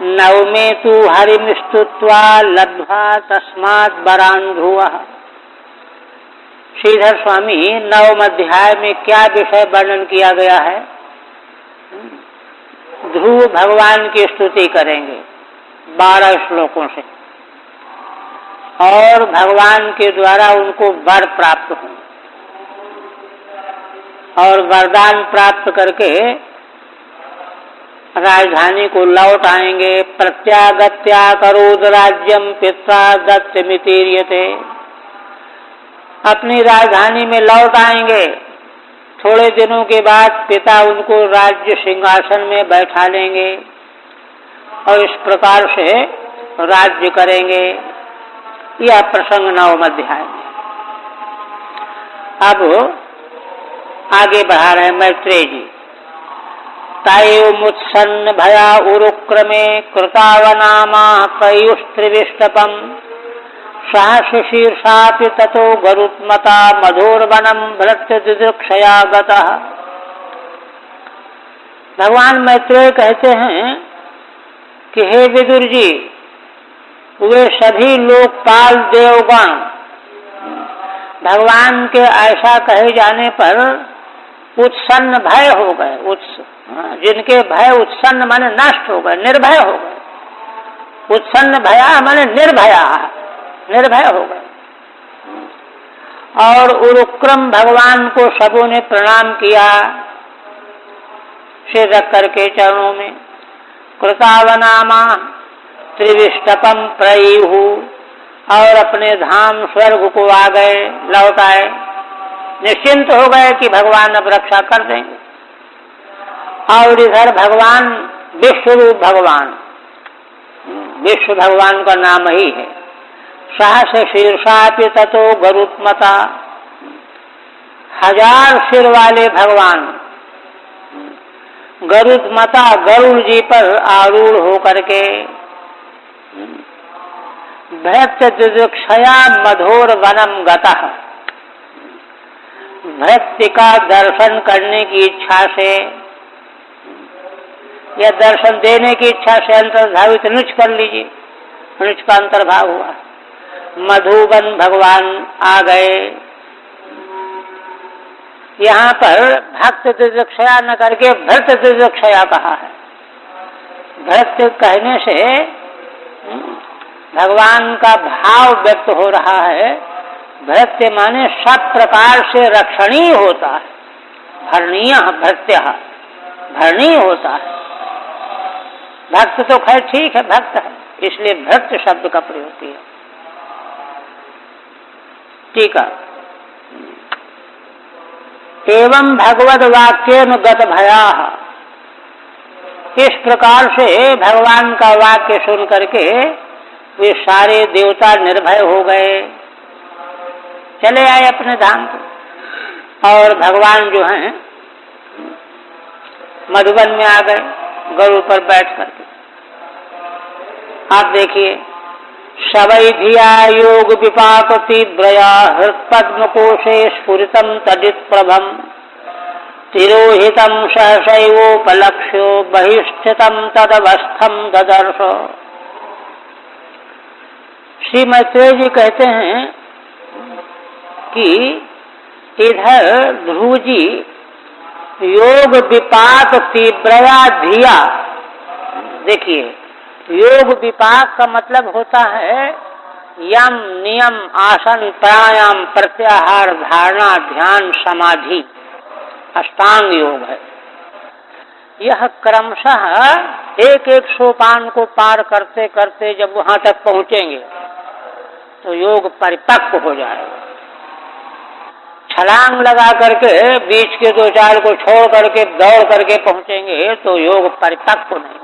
नवमे तु हरिम स्तुत्वा लब्ध्वा तस्मात् वरान् ध्रुवः। श्रीधर स्वामी नवम अध्याय में क्या विषय वर्णन किया गया है? ध्रुव भगवान की स्तुति करेंगे 12 श्लोकों से और भगवान के द्वारा उनको वर प्राप्त होंगे और वरदान प्राप्त करके राजधानी को लौट आएंगे। प्रत्यागत्या करोद राज्यम पित्रा दत्तमितीर्यते। अपनी राजधानी में लौट आएंगे। थोड़े दिनों के बाद पिता उनको राज्य सिंहासन में बैठा लेंगे और इस प्रकार से राज्य करेंगे। यह प्रसंग नवम अध्याय में। अब आगे बढ़ा रहे मैत्रेय जी। तयो मुत्सन्न भया उरुक्रमे कृतावनामा पयुस्त्रिविष्टपम सहस्रशीर्षापि ततो गरुत्मता मधुरवनम भृत्यदिदृक्षया गतः। भगवान मैत्रेय कहते हैं कि हे विदुर जी, वे सभी लोकपाल देवगण भगवान के ऐसा कहे जाने पर उत्सन्न भय हो गए। जिनके भय उत्सन्न माने नष्ट हो गए, निर्भय हो गए। उत्सन्न भया माने निर्भय हो गए। और उरुक्रम भगवान को सबों ने प्रणाम किया सिर रख करके चरणों में। कृतावनामा त्रिविष्टपम प्रयुहु, और अपने धाम स्वर्ग को आ गए, लौट आए, निश्चिंत हो गए कि भगवान अब रक्षा कर देंगे। और इधर भगवान विश्वरूप भगवान, विश्व भगवान का नाम ही है। सहस्र शीर्षापि ततो गरुत्मता, 1000 सिर वाले भगवान गरुत्मता गरुड़ जी पर आरूढ़ होकर के भृत्यदिदृक्षया मधुर वनम गतः, भृत्य का दर्शन करने की इच्छा से या दर्शन देने की इच्छा से अंतर्भावित नुच कर लीजिए, नुच का अंतर्भाव हुआ। मधुबन भगवान आ गए। यहाँ पर भक्त दिदृक्षया न करके भृत्य दिदृक्षया कहा है। भृत्य कहने से भगवान का भाव व्यक्त हो रहा है। भृत्य माने सब प्रकार से रक्षणीय होता है, भरणीय, भृत्य भरणीय होता है। भक्त तो खैर ठीक है, भक्त है, इसलिए भृत्य शब्द का प्रयोग किया। टीका। एवं भगवद वाक्येन गत भयाः, इस प्रकार से भगवान का वाक्य सुन करके वे सारे देवता निर्भय हो गए, चले आए अपने धाम को। और भगवान जो हैं मधुबन में आ गए गरुड़ पर बैठ करके। आप देखिए, शवै धिया योग विपाक तीव्रया हृत्पद्मकोशे स्फुरितम तदित प्रभम तिरोहितम सहसैवोपलक्ष्यो बहिष्ठितम तदवस्थम ददर्श। श्री मैत्रेय जी कहते हैं कि इधर ध्रुव जी योग विपाक तीव्रया धिया, देखिए योग विपाक का मतलब होता है यम नियम आसन प्राणायाम प्रत्याहार धारणा ध्यान समाधि, अष्टांग योग है। यह क्रमशः एक एक सोपान को पार करते करते जब वहां तक पहुंचेंगे तो योग परिपक्व हो जाएगा। छलांग लगा करके बीच के दो चार को छोड़ करके दौड़ करके पहुंचेंगे तो योग परिपक्व नहीं।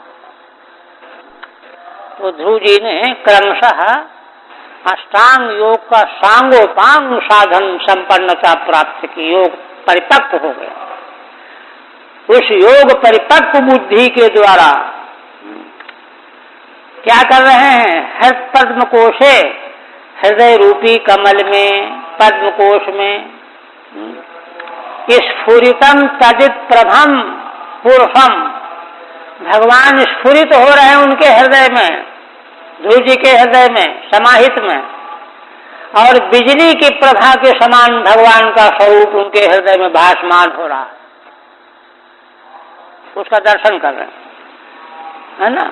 तो ध्रुव जी ने क्रमशः अष्टांग योग का सांगोपांग साधन संपन्नता प्राप्त की, योग परिपक्व हो गया। उस योग परिपक्व बुद्धि के द्वारा क्या कर रहे हैं, हृदय पद्म कोशे, हृदय रूपी कमल में पद्म कोश में स्फुरितम तदित प्रभम पुरुषम, भगवान स्फुरित हो रहे हैं उनके हृदय में, ध्रुव जी के हृदय में समाहित में, और बिजली की प्रभा के समान भगवान का स्वरूप उनके हृदय में भासमान हो रहा है। उसका दर्शन कर रहे हैं, है ना।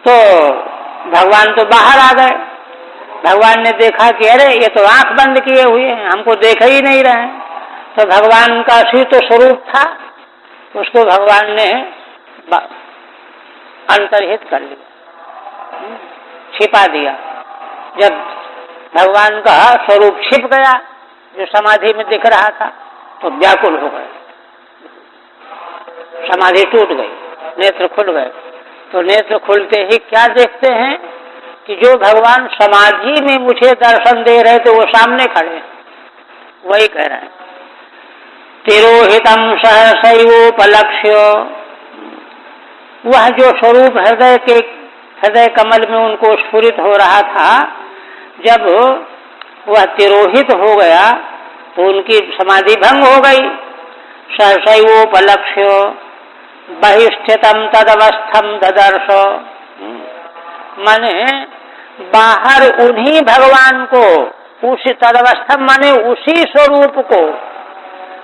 तो भगवान तो बाहर आ गए। भगवान ने देखा कि अरे ये तो आंख बंद किए हुए हैं, हमको देख ही नहीं रहे हैं। तो भगवान का शीत स्वरूप था, उसको भगवान ने अंतर्हित कर लिया, छिपा दिया। जब भगवान का स्वरूप छिप गया जो समाधि में दिख रहा था तो व्याकुल हो गए, समाधि टूट गई, नेत्र खुल गए। तो नेत्र खुलते ही क्या देखते हैं कि जो भगवान समाधि में मुझे दर्शन दे रहे थे वो सामने खड़े हैं। वही कह रहे हैं तिरोहितम सहसैवोपलक्ष्य, वह जो स्वरूप हृदय कमल में उनको स्फुरित हो रहा था, जब वह तिरोहित हो गया तो उनकी समाधि भंग हो गई। सहसैवोपलक्ष्य बहिष्ठितम तदवस्थम ददर्श, माने बाहर उन्हीं भगवान को, उसी तदवस्थम माने उसी स्वरूप को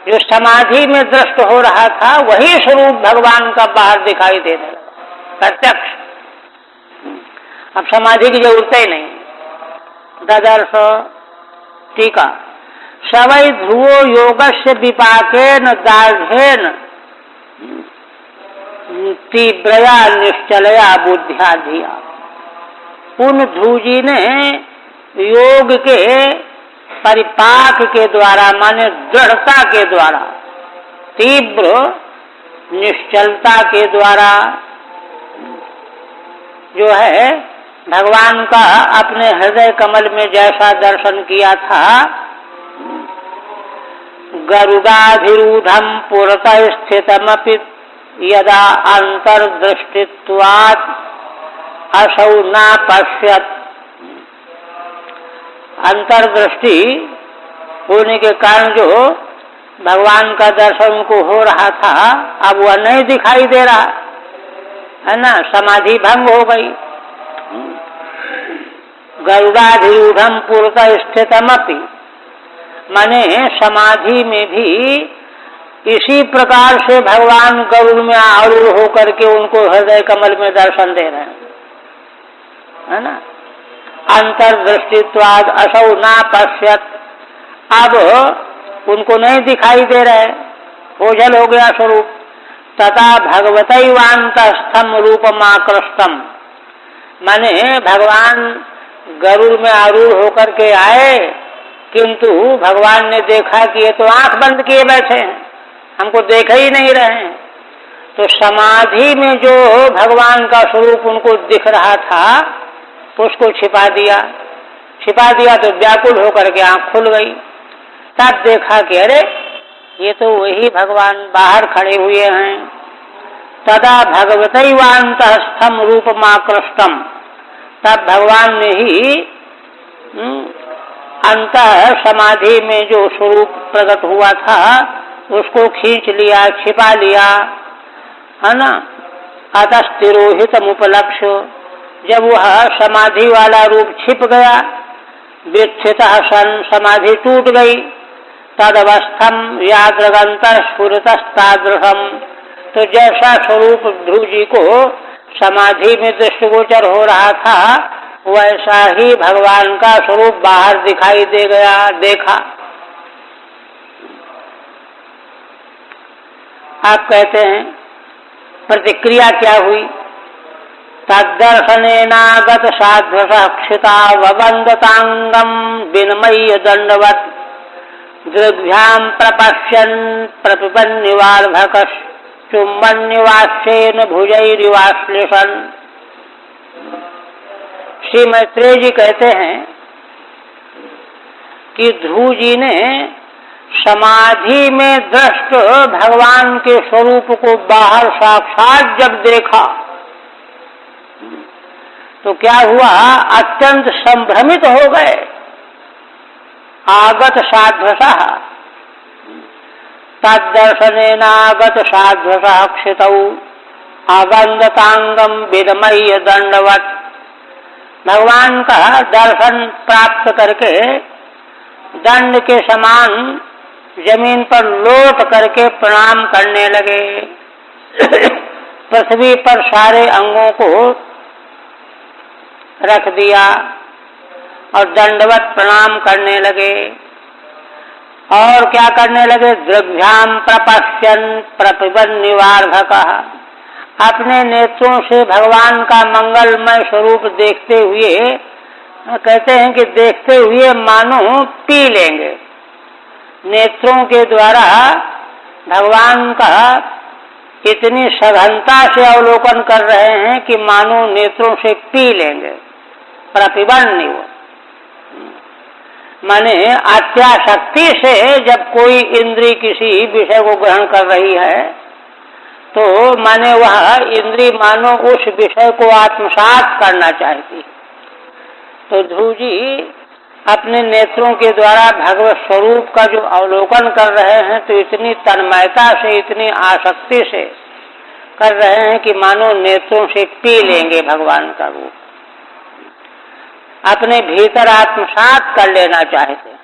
जो समाधि में दृष्ट हो रहा था, वही स्वरूप भगवान का बाहर दिखाई देने लगा प्रत्यक्ष। अब समाधि की जरूरत ही नहीं। ददर्श, टीका। सवै ध्रुवो योगस्य विपाकेन दार्ढ्येन तीव्रया निश्चलया बुद्ध्या धिया। उन ध्रुव जी ने योग के परिपाक के द्वारा माने दृढ़ता के द्वारा, तीव्र निश्चलता के द्वारा जो है भगवान का अपने हृदय कमल में जैसा दर्शन किया था, गरुडाधिरूढ़ं पुरतः स्थितमपि यदा अंतर्दृष्टित्वात् असौ न पश्यत। अंतर्दृष्टि होने के कारण जो भगवान का दर्शन को हो रहा था, अब वह नहीं दिखाई दे रहा है ना, समाधि भंग हो गई। गरुडाधिरूढ़ं पुरतः स्थितमपि, माने समाधि में भी इसी प्रकार से भगवान गरुड़ में आरूढ़ होकर के उनको हृदय कमल में दर्शन दे रहे हैं, है ना। अंतर्दृष्टित्वाद असौ न पश्यत, अब उनको नहीं दिखाई दे रहे, ओझल हो गया स्वरूप। तथा भगवतैवान्तस्थम रूपमाकृष्टम, माने भगवान गरुड़ में आरूढ़ होकर के आए किंतु भगवान ने देखा कि ये तो आंख बंद किए बैठे हैं, हमको देख ही नहीं रहे हैं। तो समाधि में जो भगवान का स्वरूप उनको दिख रहा था उसको छिपा दिया तो व्याकुल होकर के आंख खुल गई। तब देखा कि अरे ये तो वही भगवान बाहर खड़े हुए हैं। तदा भगवतैवान्तस्थम रूपमाकृष्टम, तब भगवान ने ही अंतः समाधि में जो स्वरूप प्रकट हुआ था उसको खींच लिया, छिपा लिया, है ना। अतस्तिरोहितम उपलक्ष्य, जब वह समाधि वाला रूप छिप गया, विच्छितः सन, समाधि टूट गई, तदवस्थम यादृगंतः स्फुरतस्तादृशम, तो जैसा स्वरूप ध्रुव जी को समाधि में दृष्टिगोचर हो रहा था वैसा ही भगवान का स्वरूप बाहर दिखाई दे गया, देखा। आप कहते हैं प्रतिक्रिया क्या हुई? तद्दर्शनेनागत साध्वसक्षिता ववंदतांगम विनमय्य दंडवत दृग्भ्याम प्रपश्यन् प्रपिबन्निवार्धकः चुम्बन्निवास्येन भुजैरिवाश्लिषन्। श्री मैत्रेय जी कहते हैं कि ध्रुव जी ने समाधि में दृष्ट भगवान के स्वरूप को बाहर साक्षात जब देखा तो क्या हुआ, अत्यंत संभ्रमित हो गए। आगत साध्वसः, तद्दर्शनेनागत साध्वसः क्षितौ अवंदतांगम विनमय्य दंडवत, भगवान का दर्शन प्राप्त करके दंड के समान जमीन पर लोट करके प्रणाम करने लगे। पृथ्वी पर सारे अंगों को रख दिया और दंडवत प्रणाम करने लगे। और क्या करने लगे? दृग्भ्याम प्रपश्यन् प्रपिबन्निवार्धकः, अपने नेत्रों से भगवान का मंगलमय स्वरूप देखते हुए, कहते हैं कि देखते हुए मानो पी लेंगे। नेत्रों के द्वारा भगवान का इतनी सघनता से अवलोकन कर रहे हैं कि मानो नेत्रों से पी लेंगे। प्रतिबन्निव माने अत्याशक्ति से जब कोई इंद्री किसी विषय को ग्रहण कर रही है तो माने वह इंद्री मानो उस विषय को आत्मसात करना चाहती है। तो ध्रुव जी अपने नेत्रों के द्वारा भगवत स्वरूप का जो अवलोकन कर रहे हैं तो इतनी तन्मयता से, इतनी आसक्ति से कर रहे हैं कि मानो नेत्रों से पी लेंगे भगवान का रूप, अपने भीतर आत्मसात कर लेना चाहते हैं।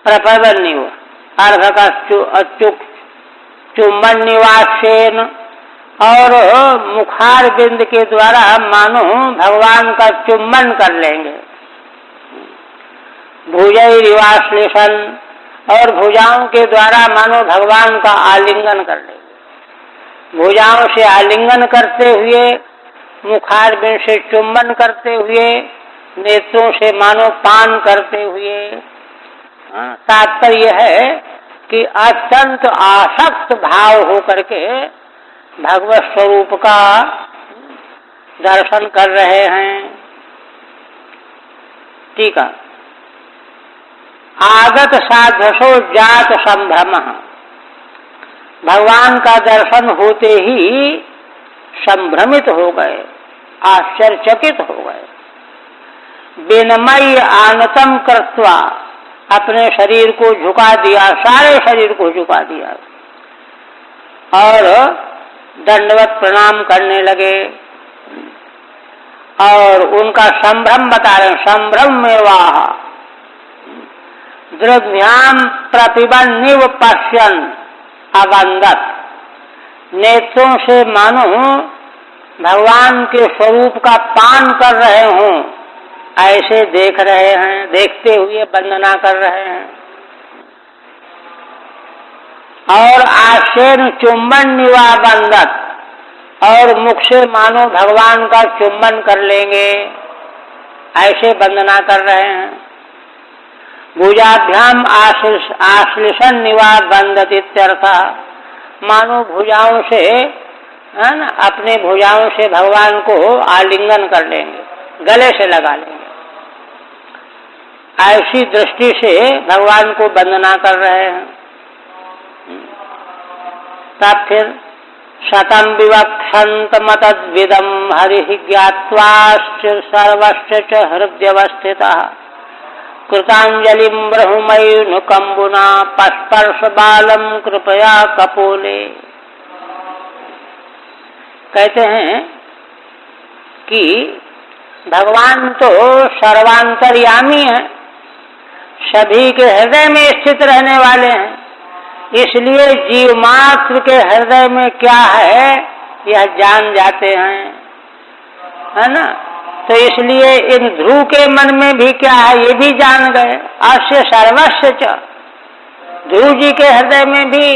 प्रपबन्निव अर्ध का अच्युक चुम्बन निवासेन, और मुखार बिंद के द्वारा मानो भगवान का चुम्बन कर लेंगे। भुजैरिवाश्लेषण, और भुजाओं के द्वारा मानो भगवान का आलिंगन कर लेंगे। भुजाओं से आलिंगन करते हुए, मुखार बिंद से चुम्बन करते हुए, नेत्रों से मानो पान करते हुए। तात्पर्य है कि अत्यंत आसक्त भाव होकर के भगवत स्वरूप का दर्शन कर रहे हैं। ठीक है। आगत साध्वसो जात संभ्रम, भगवान का दर्शन होते ही संभ्रमित हो गए, आश्चर्यचकित हो गए। विनमय्य आनतम कृत्वा, अपने शरीर को झुका दिया, सारे शरीर को झुका दिया और दंडवत प्रणाम करने लगे। और उनका संभ्रम बता रहे हैं, संभ्रम में वाह दृग्भ्याम प्रतिबन्निव पश्यन् अवंदत, नेत्रों से मानो भगवान के स्वरूप का पान कर रहे हों ऐसे देख रहे हैं, देखते हुए वंदना कर रहे हैं। और आसेन चुम्बन निवाबंदत, और मुख से मानो भगवान का चुम्बन कर लेंगे ऐसे वंदना कर रहे हैं। भुजाभ्याम आश्लिषण निवार बंधत इत्यर्थ। मानो भुजाओं से, है ना, अपने भुजाओं से भगवान को आलिंगन कर लेंगे, गले से लगा लेंगे, ऐसी दृष्टि से भगवान को वंदना कर रहे हैं। तब फिर शतम विवक्षंत मतद्विदम हरि ज्ञात्वाश्च सर्वस्य च हृदयवस्थितः कृतांजलिं ब्रह्मयुनुकंबुना पस्पर्श बालम कृपया कपोले। कहते हैं कि भगवान तो सर्वांतर्यामी है, सभी के हृदय में स्थित रहने वाले हैं, इसलिए जीव मात्र के हृदय में क्या है यह जान जाते हैं, है ना। तो इसलिए इन ध्रुव के मन में भी क्या है ये भी जान गए। अस्य सर्वस्य च, ध्रुव जी के हृदय में भी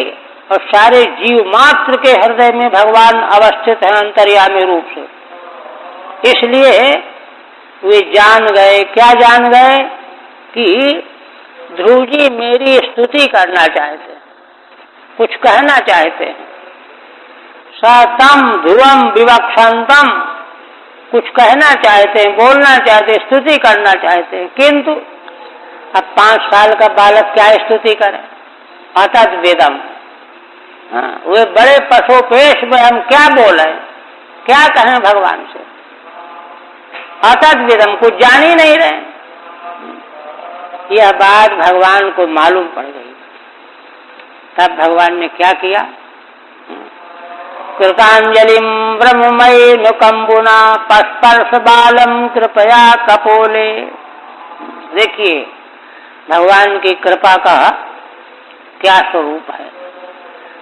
और सारे जीव मात्र के हृदय में भगवान अवस्थित है अंतर्यामी रूप से। इसलिए वे जान गए, क्या जान गए कि ध्रुव जी मेरी स्तुति करना चाहते हैं, कुछ कहना चाहते हैं। सतम ध्रुवम विवक्षंतम, कुछ कहना चाहते हैं, बोलना चाहते हैं, स्तुति करना चाहते हैं, किंतु अब 5 साल का बालक क्या स्तुति करे। अतद वेदम, वे बड़े पशुपेश में हम क्या बोले, क्या कहें भगवान से। अतद वेदम, कुछ जान ही नहीं रहे। यह बात भगवान को मालूम पड़ गई। तब भगवान ने क्या किया, कृतांजलिं ब्रह्ममयी नुकंबुना पस्पर्श बालम कृपया कपोले। देखिए भगवान की कृपा का क्या स्वरूप है।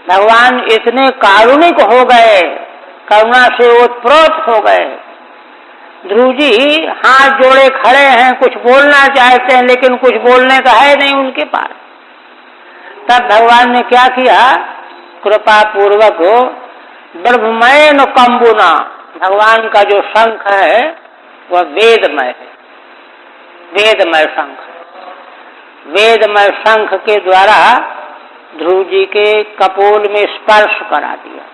भगवान इतने कारुणिक हो गए, करुणा से ओतप्रोत हो गए। ध्रुव जी हाथ जोड़े खड़े हैं, कुछ बोलना चाहते हैं, लेकिन कुछ बोलने का है नहीं उनके पास। तब भगवान ने क्या किया, कृपा पूर्वक ब्रह्ममय नुकंबुना, भगवान का जो शंख है वह वेदमय है, वेदमय शंख। वेदमय शंख के द्वारा ध्रुव जी के कपोल में स्पर्श करा दिया,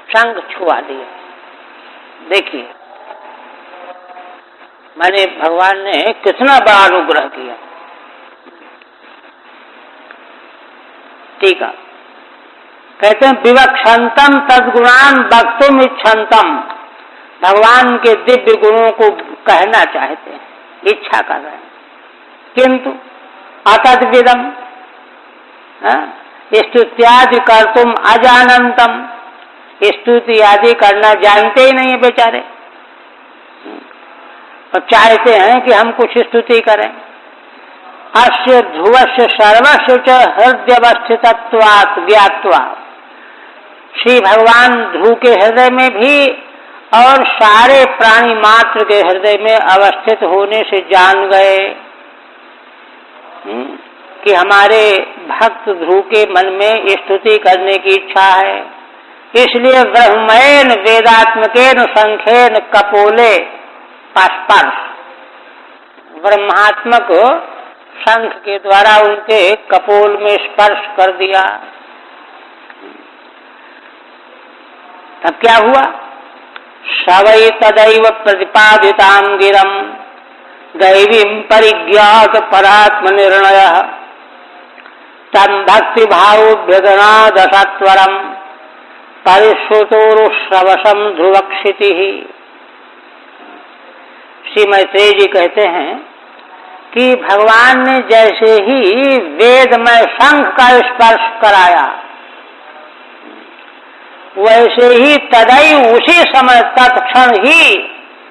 शंख छुआ दिया। देखिए मैंने भगवान ने कितना बड़ा अनुग्रह किया। ठीक है, कहते हैं विवक्षंतम तद्गुणान वक्तुम इच्छन्तम, भगवान के दिव्य गुणों को कहना चाहते हैं, इच्छा कर रहे हैं, किंतु अतद्विदम, स्तुत्यादि कर्तुम अजानंतम, स्तुति आदि करना जानते ही नहीं है बेचारे, और चाहते हैं कि हम कुछ स्तुति करें। अस्य ध्रुवस्य सर्वस्य च हृदयवस्थितत्वात् ज्ञात्वा, श्री भगवान ध्रुव के हृदय में भी और सारे प्राणी मात्र के हृदय में अवस्थित होने से जान गए कि हमारे भक्त ध्रुव के मन में स्तुति करने की इच्छा है। इसलिए ब्रह्मैन वेदात्मकेन शंखेन कपोले पस्पर्श, ब्रह्मात्मक शंख के द्वारा उनके कपोल में स्पर्श कर दिया। तब क्या हुआ, सवै तदैव प्रतिपादितां गिरं दैवीं परिज्ञात परात्म निर्णयः तम भक्ति भावोभ्यगनाद सत्वरम परिश्रुतोरुश्रवसम ध्रुवक्षितिः। श्री मैत्रेय जी कहते हैं कि भगवान ने जैसे ही वेदमय शंख का स्पर्श कराया, वैसे ही तदैव उसी समय तत्क्षण ही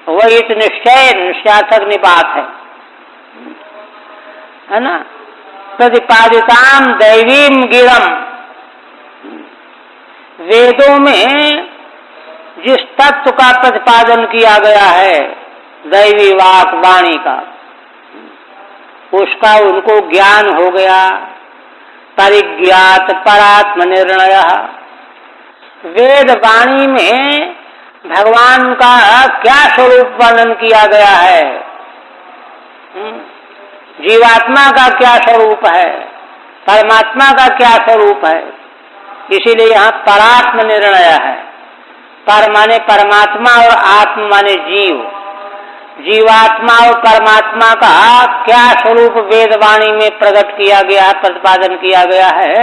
वही निश्चय निश्चार्थक निपात है ना, प्रतिपादिताम दैवीम गिरम, वेदों में जिस तत्व का प्रतिपादन किया गया है दैवी वाक वाणी का, उसका उनको ज्ञान हो गया। परिज्ञात परात्म निर्णय, वेद वाणी में भगवान का क्या स्वरूप वर्णन किया गया है, जीवात्मा का क्या स्वरूप है, परमात्मा का क्या स्वरूप है। इसीलिए यहाँ परात्म निर्णय है। पर माने परमात्मा और आत्म माने जीव। जीवात्मा और परमात्मा का क्या स्वरूप वेदवाणी में प्रकट किया गया है, प्रतिपादन किया गया है,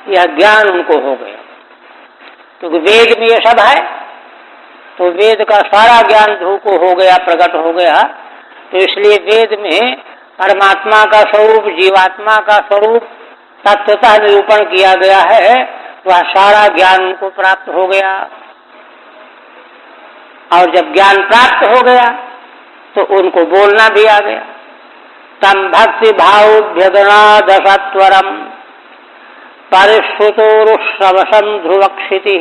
यह ज्ञान उनको हो गया। क्योंकि वेद में ये सब है, तो वेद का सारा ज्ञान ध्रुव को हो गया, प्रकट हो गया। तो इसलिए वेद में परमात्मा का स्वरूप, जीवात्मा का स्वरूप तत्वतः निरूपण किया गया है। वह सारा ज्ञान उनको प्राप्त हो गया। और जब ज्ञान प्राप्त हो गया तो उनको बोलना भी आ गया। तम भक्ति भावभ्यगणादसत्वरम परिश्रुतोरुश्रवसं ध्रुवक्षिति।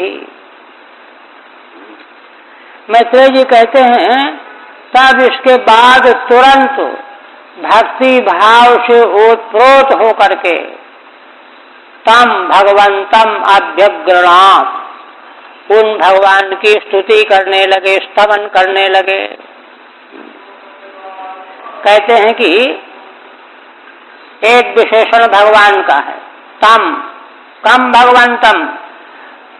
मैत्रेय जी कहते हैं तब इसके बाद तुरंत भक्ति भाव से ओतप्रोत होकर के तम भगवंतम अभ्यग्रणात्, उन भगवान की स्तुति करने लगे, स्तवन करने लगे। कहते हैं कि एक विशेषण भगवान का है, तम कम भगवंतम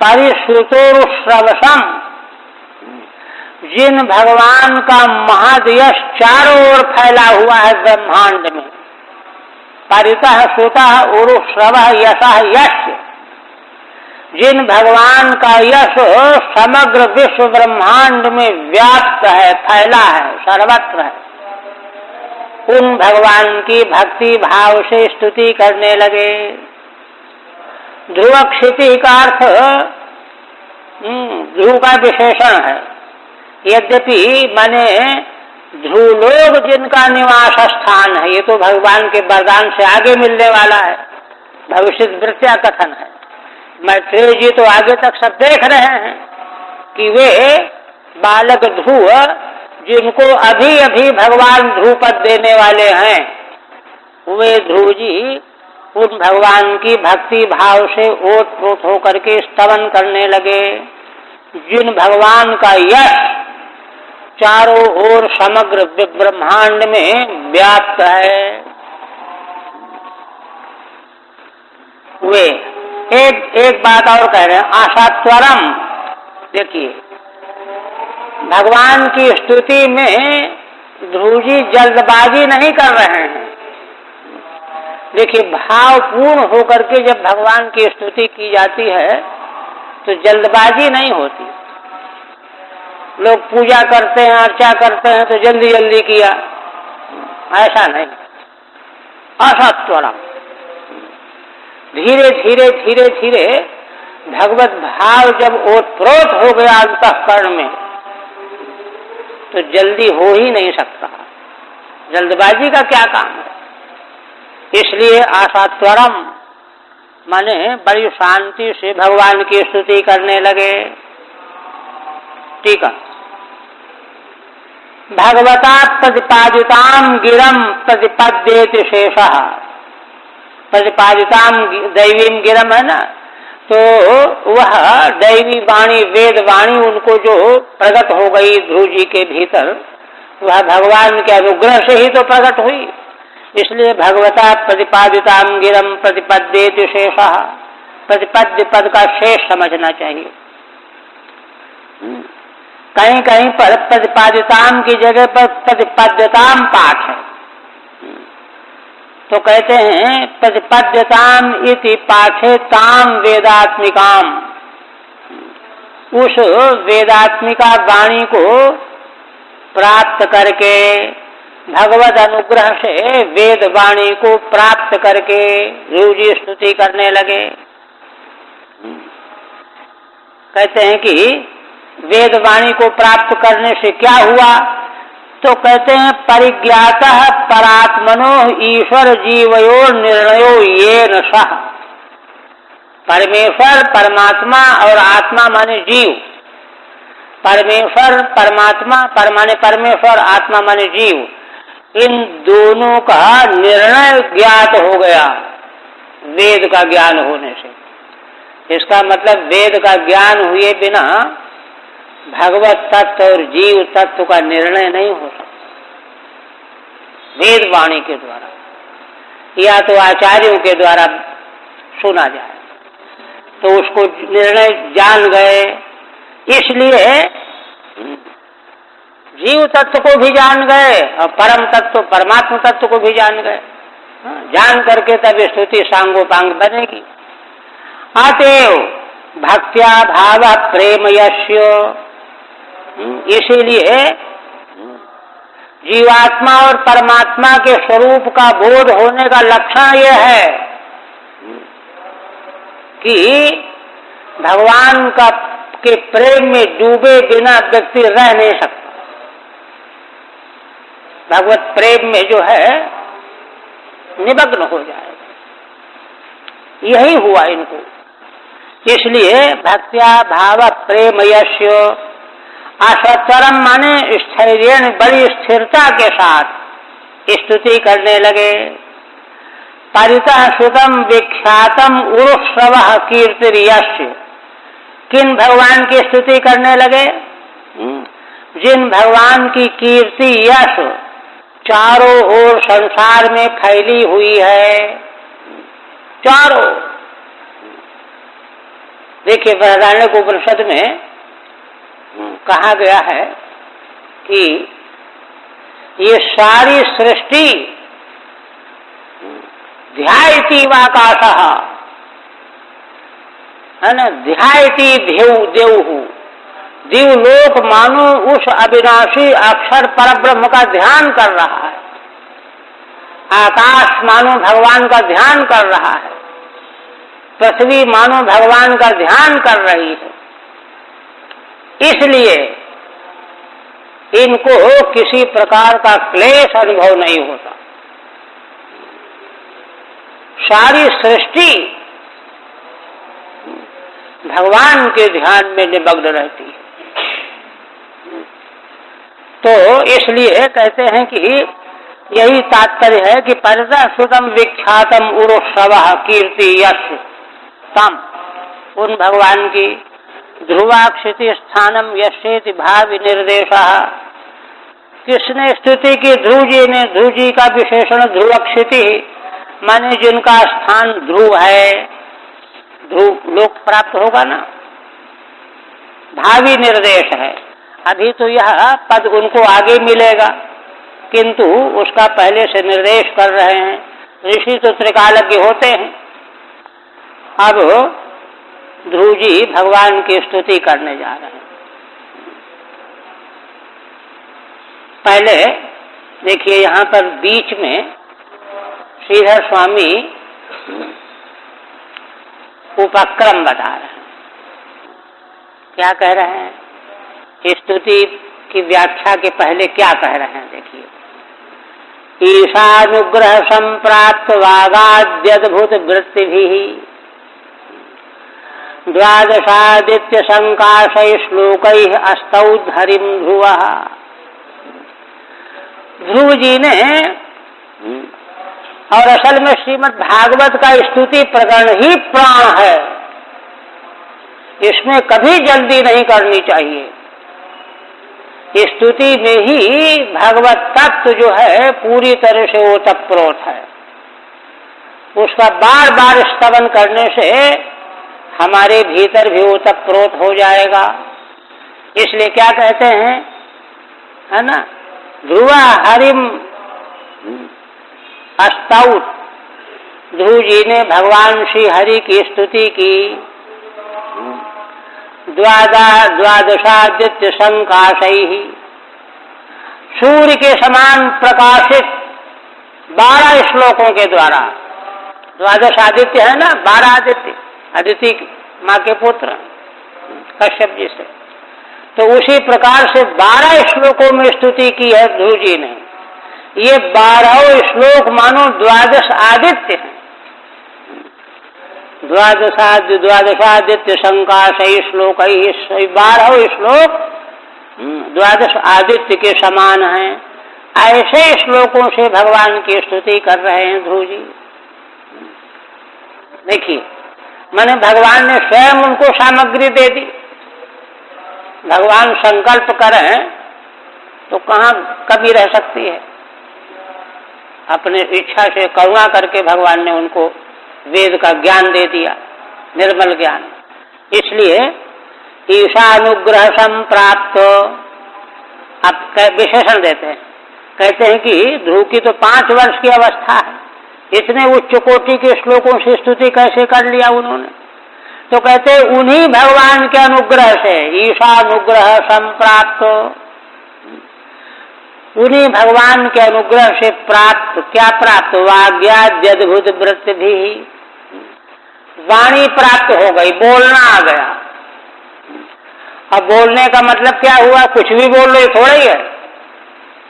परिश्रुतोरुश्रवसम, जिन भगवान का महायश चारों ओर फैला हुआ है ब्रह्मांड में। परितः श्रुतः उरुश्रवः यशः यश, जिन भगवान का यश समग्र विश्व ब्रह्मांड में व्याप्त है, फैला है, सर्वत्र है, उन भगवान की भक्ति भाव से स्तुति करने लगे। ध्रुवक्षिति का अर्थ ध्रुव का विशेषण है। यद्यपि माने ध्रुवलोक जिनका निवास स्थान है, ये तो भगवान के वरदान से आगे मिलने वाला है, भविष्य वृत्या कथन है। मैत्रेय जी तो आगे तक सब देख रहे हैं कि वे बालक ध्रुव, जिनको अभी अभी भगवान ध्रुवपद देने वाले हैं, वे ध्रुव जी उन भगवान की भक्ति भाव से ओतप्रोत होकर के स्तवन करने लगे। जिन भगवान का यश चारों ओर समग्र ब्रह्मांड में व्याप्त है, वे एक बात और कह रहे हैं, आशात्वरम। देखिए भगवान की स्तुति में ध्रुव जी जल्दबाजी नहीं कर रहे हैं। देखिए भाव पूर्ण होकर के जब भगवान की स्तुति की जाती है तो जल्दबाजी नहीं होती। लोग पूजा करते हैं, अर्चा करते हैं तो जल्दी जल्दी किया, ऐसा नहीं। असत्वरम, धीरे धीरे धीरे धीरे भगवत भाव जब ओतप्रोत हो गया अंतःकरण में तो जल्दी हो ही नहीं सकता। जल्दबाजी का क्या काम है। इसलिए आशात्वरम माने बड़ी शांति से भगवान की स्तुति करने लगे। ठीक है। भगवता प्रतिपादिताम गिरम प्रतिपद्येति शेषः। प्रतिपादिताम दैवीम गिरम है ना, तो वह दैवी वाणी, वेद वाणी उनको जो प्रकट हो गई ध्रुव जी के भीतर, वह भगवान के अनुग्रह से ही तो प्रकट हुई। इसलिए भगवता प्रतिपादिताम गिरम प्रतिपद्येति शेषः, प्रतिपद्य पद का शेष समझना चाहिए। कहीं कहीं पर प्रतिपादिताम की जगह पर प्रतिपद्यताम पाठ है, तो कहते हैं प्रतिपद्यताम इति पाठे ताम वेदात्मिकाम। उस वेदात्मिका वाणी को प्राप्त करके, भगवत अनुग्रह से वेद वाणी को प्राप्त करके ध्रुव जी स्तुति करने लगे। कहते हैं कि वेद वाणी को प्राप्त करने से क्या हुआ, तो कहते हैं परिज्ञातः परात्मनो ईश्वर जीवयोर निर्णयो येन सह। परमेश्वर परमात्मा और आत्मा माने जीव, परमेश्वर परमात्मा, परमाने परमेश्वर, आत्मा माने जीव, इन दोनों का निर्णय ज्ञात हो गया वेद का ज्ञान होने से। इसका मतलब वेद का ज्ञान हुए बिना भगवत तत्व और जीव तत्व का निर्णय नहीं हो सकता वेद वाणी के द्वारा। या तो आचार्यों के द्वारा सुना जाए, तो उसको निर्णय जान गए। इसलिए जीव तत्व को भी जान गए और परम तत्व परमात्मा तत्व को भी जान गए। जान करके तब स्तुति सांगोपांग बनेगी। अतएव भक्त्या भाव प्रेम यस्य, इसीलिए जीवात्मा और परमात्मा के स्वरूप का बोध होने का लक्षण यह है कि भगवान का के प्रेम में डूबे बिना व्यक्ति रह नहीं सकता। भगवत प्रेम में जो है निमग्न हो जाएगा। यही हुआ इनको। इसलिए भक्त्या भाव प्रेम यस्य, अश्वत्थरम माने स्थैर्य, बड़ी स्थिरता के साथ स्तुति करने लगे। परितः श्रुतम विख्यातम उरुश्रवः कीर्तिर्यस्य, किन भगवान की स्तुति करने लगे? जिन भगवान की कीर्ति यश चारों ओर संसार में फैली हुई है। चारों देखिए, बृहदारण्यक उपनिषद में कहा गया है कि ये सारी सृष्टि ध्यायति वाकाशः, है ना, ध्यायति देवहु, दिवलोक मानो उस अविनाशी अक्षर परब्रह्म का ध्यान कर रहा है। आकाश मानो भगवान का ध्यान कर रहा है। पृथ्वी मानो भगवान का ध्यान कर रही है। इसलिए इनको किसी प्रकार का क्लेश अनुभव नहीं होता। सारी सृष्टि भगवान के ध्यान में निमग्न रहती है। तो इसलिए कहते हैं कि यही तात्पर्य है कि परितः श्रुतम विख्यातम उरुश्रवः कीर्ति यश तम, उन भगवान की ध्रुवाक्षिति स्थानम यशेति भाव निर्देशः, किसने स्तुति की? ध्रुव जी ने। ध्रुव जी का विशेषण ध्रुवक्षिति, माने जिनका स्थान ध्रुव है, ध्रुव लोक प्राप्त होगा ना। भावी निर्देश है। अभी तो यह पद उनको आगे मिलेगा, किंतु उसका पहले से निर्देश कर रहे हैं। ऋषि तो त्रिकालज्ञ होते हैं। अब ध्रुव जी भगवान की स्तुति करने जा रहे हैं। पहले देखिए, यहाँ पर बीच में श्रीधर स्वामी उपक्रम बता रहे हैं। क्या कह रहे हैं? स्तुति की व्याख्या के पहले क्या कह रहे हैं देखिए। ईशानुग्रह संप्राप्त वागाद्यद्भुत वृत्तिभिः द्वादशादित्य संकाशै श्लोकैः अस्तौद हरिम ध्रुवः। ध्रुव जी ने, और असल में श्रीमद् भागवत का स्तुति प्रकरण ही प्राण है। इसमें कभी जल्दी नहीं करनी चाहिए। स्तुति में ही भगवत तत्व जो है पूरी तरह से ओतप्रोत है। उसका बार बार स्तवन करने से हमारे भीतर भी ओतप्रोत हो जाएगा। इसलिए क्या कहते हैं, है ना, ध्रुवा हरिम अस्तौत। ध्रुव जी ने भगवान श्री हरि की स्तुति की। द्वादशादित्य संकाशैः, सूर्य के समान प्रकाशित 12 श्लोकों के द्वारा। द्वादश आदित्य है ना, 12 आदित्य, अदिति माँ के पुत्र कश्यप जी से। तो उसी प्रकार से 12 श्लोकों में स्तुति की है ध्रुव जी ने। ये 12 श्लोक मानो 12 आदित्य हैं। द्वादशादित्य संकाशै श्लोकैः, 12 श्लोक 12 आदित्य के समान हैं। ऐसे श्लोकों से भगवान की स्तुति कर रहे हैं ध्रुव जी। देखिए, माने भगवान ने स्वयं उनको सामग्री दे दी। भगवान संकल्प करें तो कहाँ कमी रह सकती है? अपने इच्छा से करुणा करके भगवान ने उनको वेद का ज्ञान दे दिया, निर्मल ज्ञान। इसलिए ईशानुग्रह संप्राप्त, अब विशेषण देते हैं, कहते हैं कि ध्रुव की तो 5 वर्ष की अवस्था है, इतने उच्च कोटि के श्लोकों से स्तुति कैसे कर लिया उन्होंने? तो कहते हैं उन्हीं भगवान के अनुग्रह से, ईशानुग्रह संप्राप्त, उन्हीं भगवान के अनुग्रह से प्राप्त, क्या प्राप्त? वाग्याद्यद्भुत वृत्ति भी, वाणी प्राप्त हो गई, बोलना आ गया। अब बोलने का मतलब क्या हुआ? कुछ भी बोल लो, थोड़ा ही है।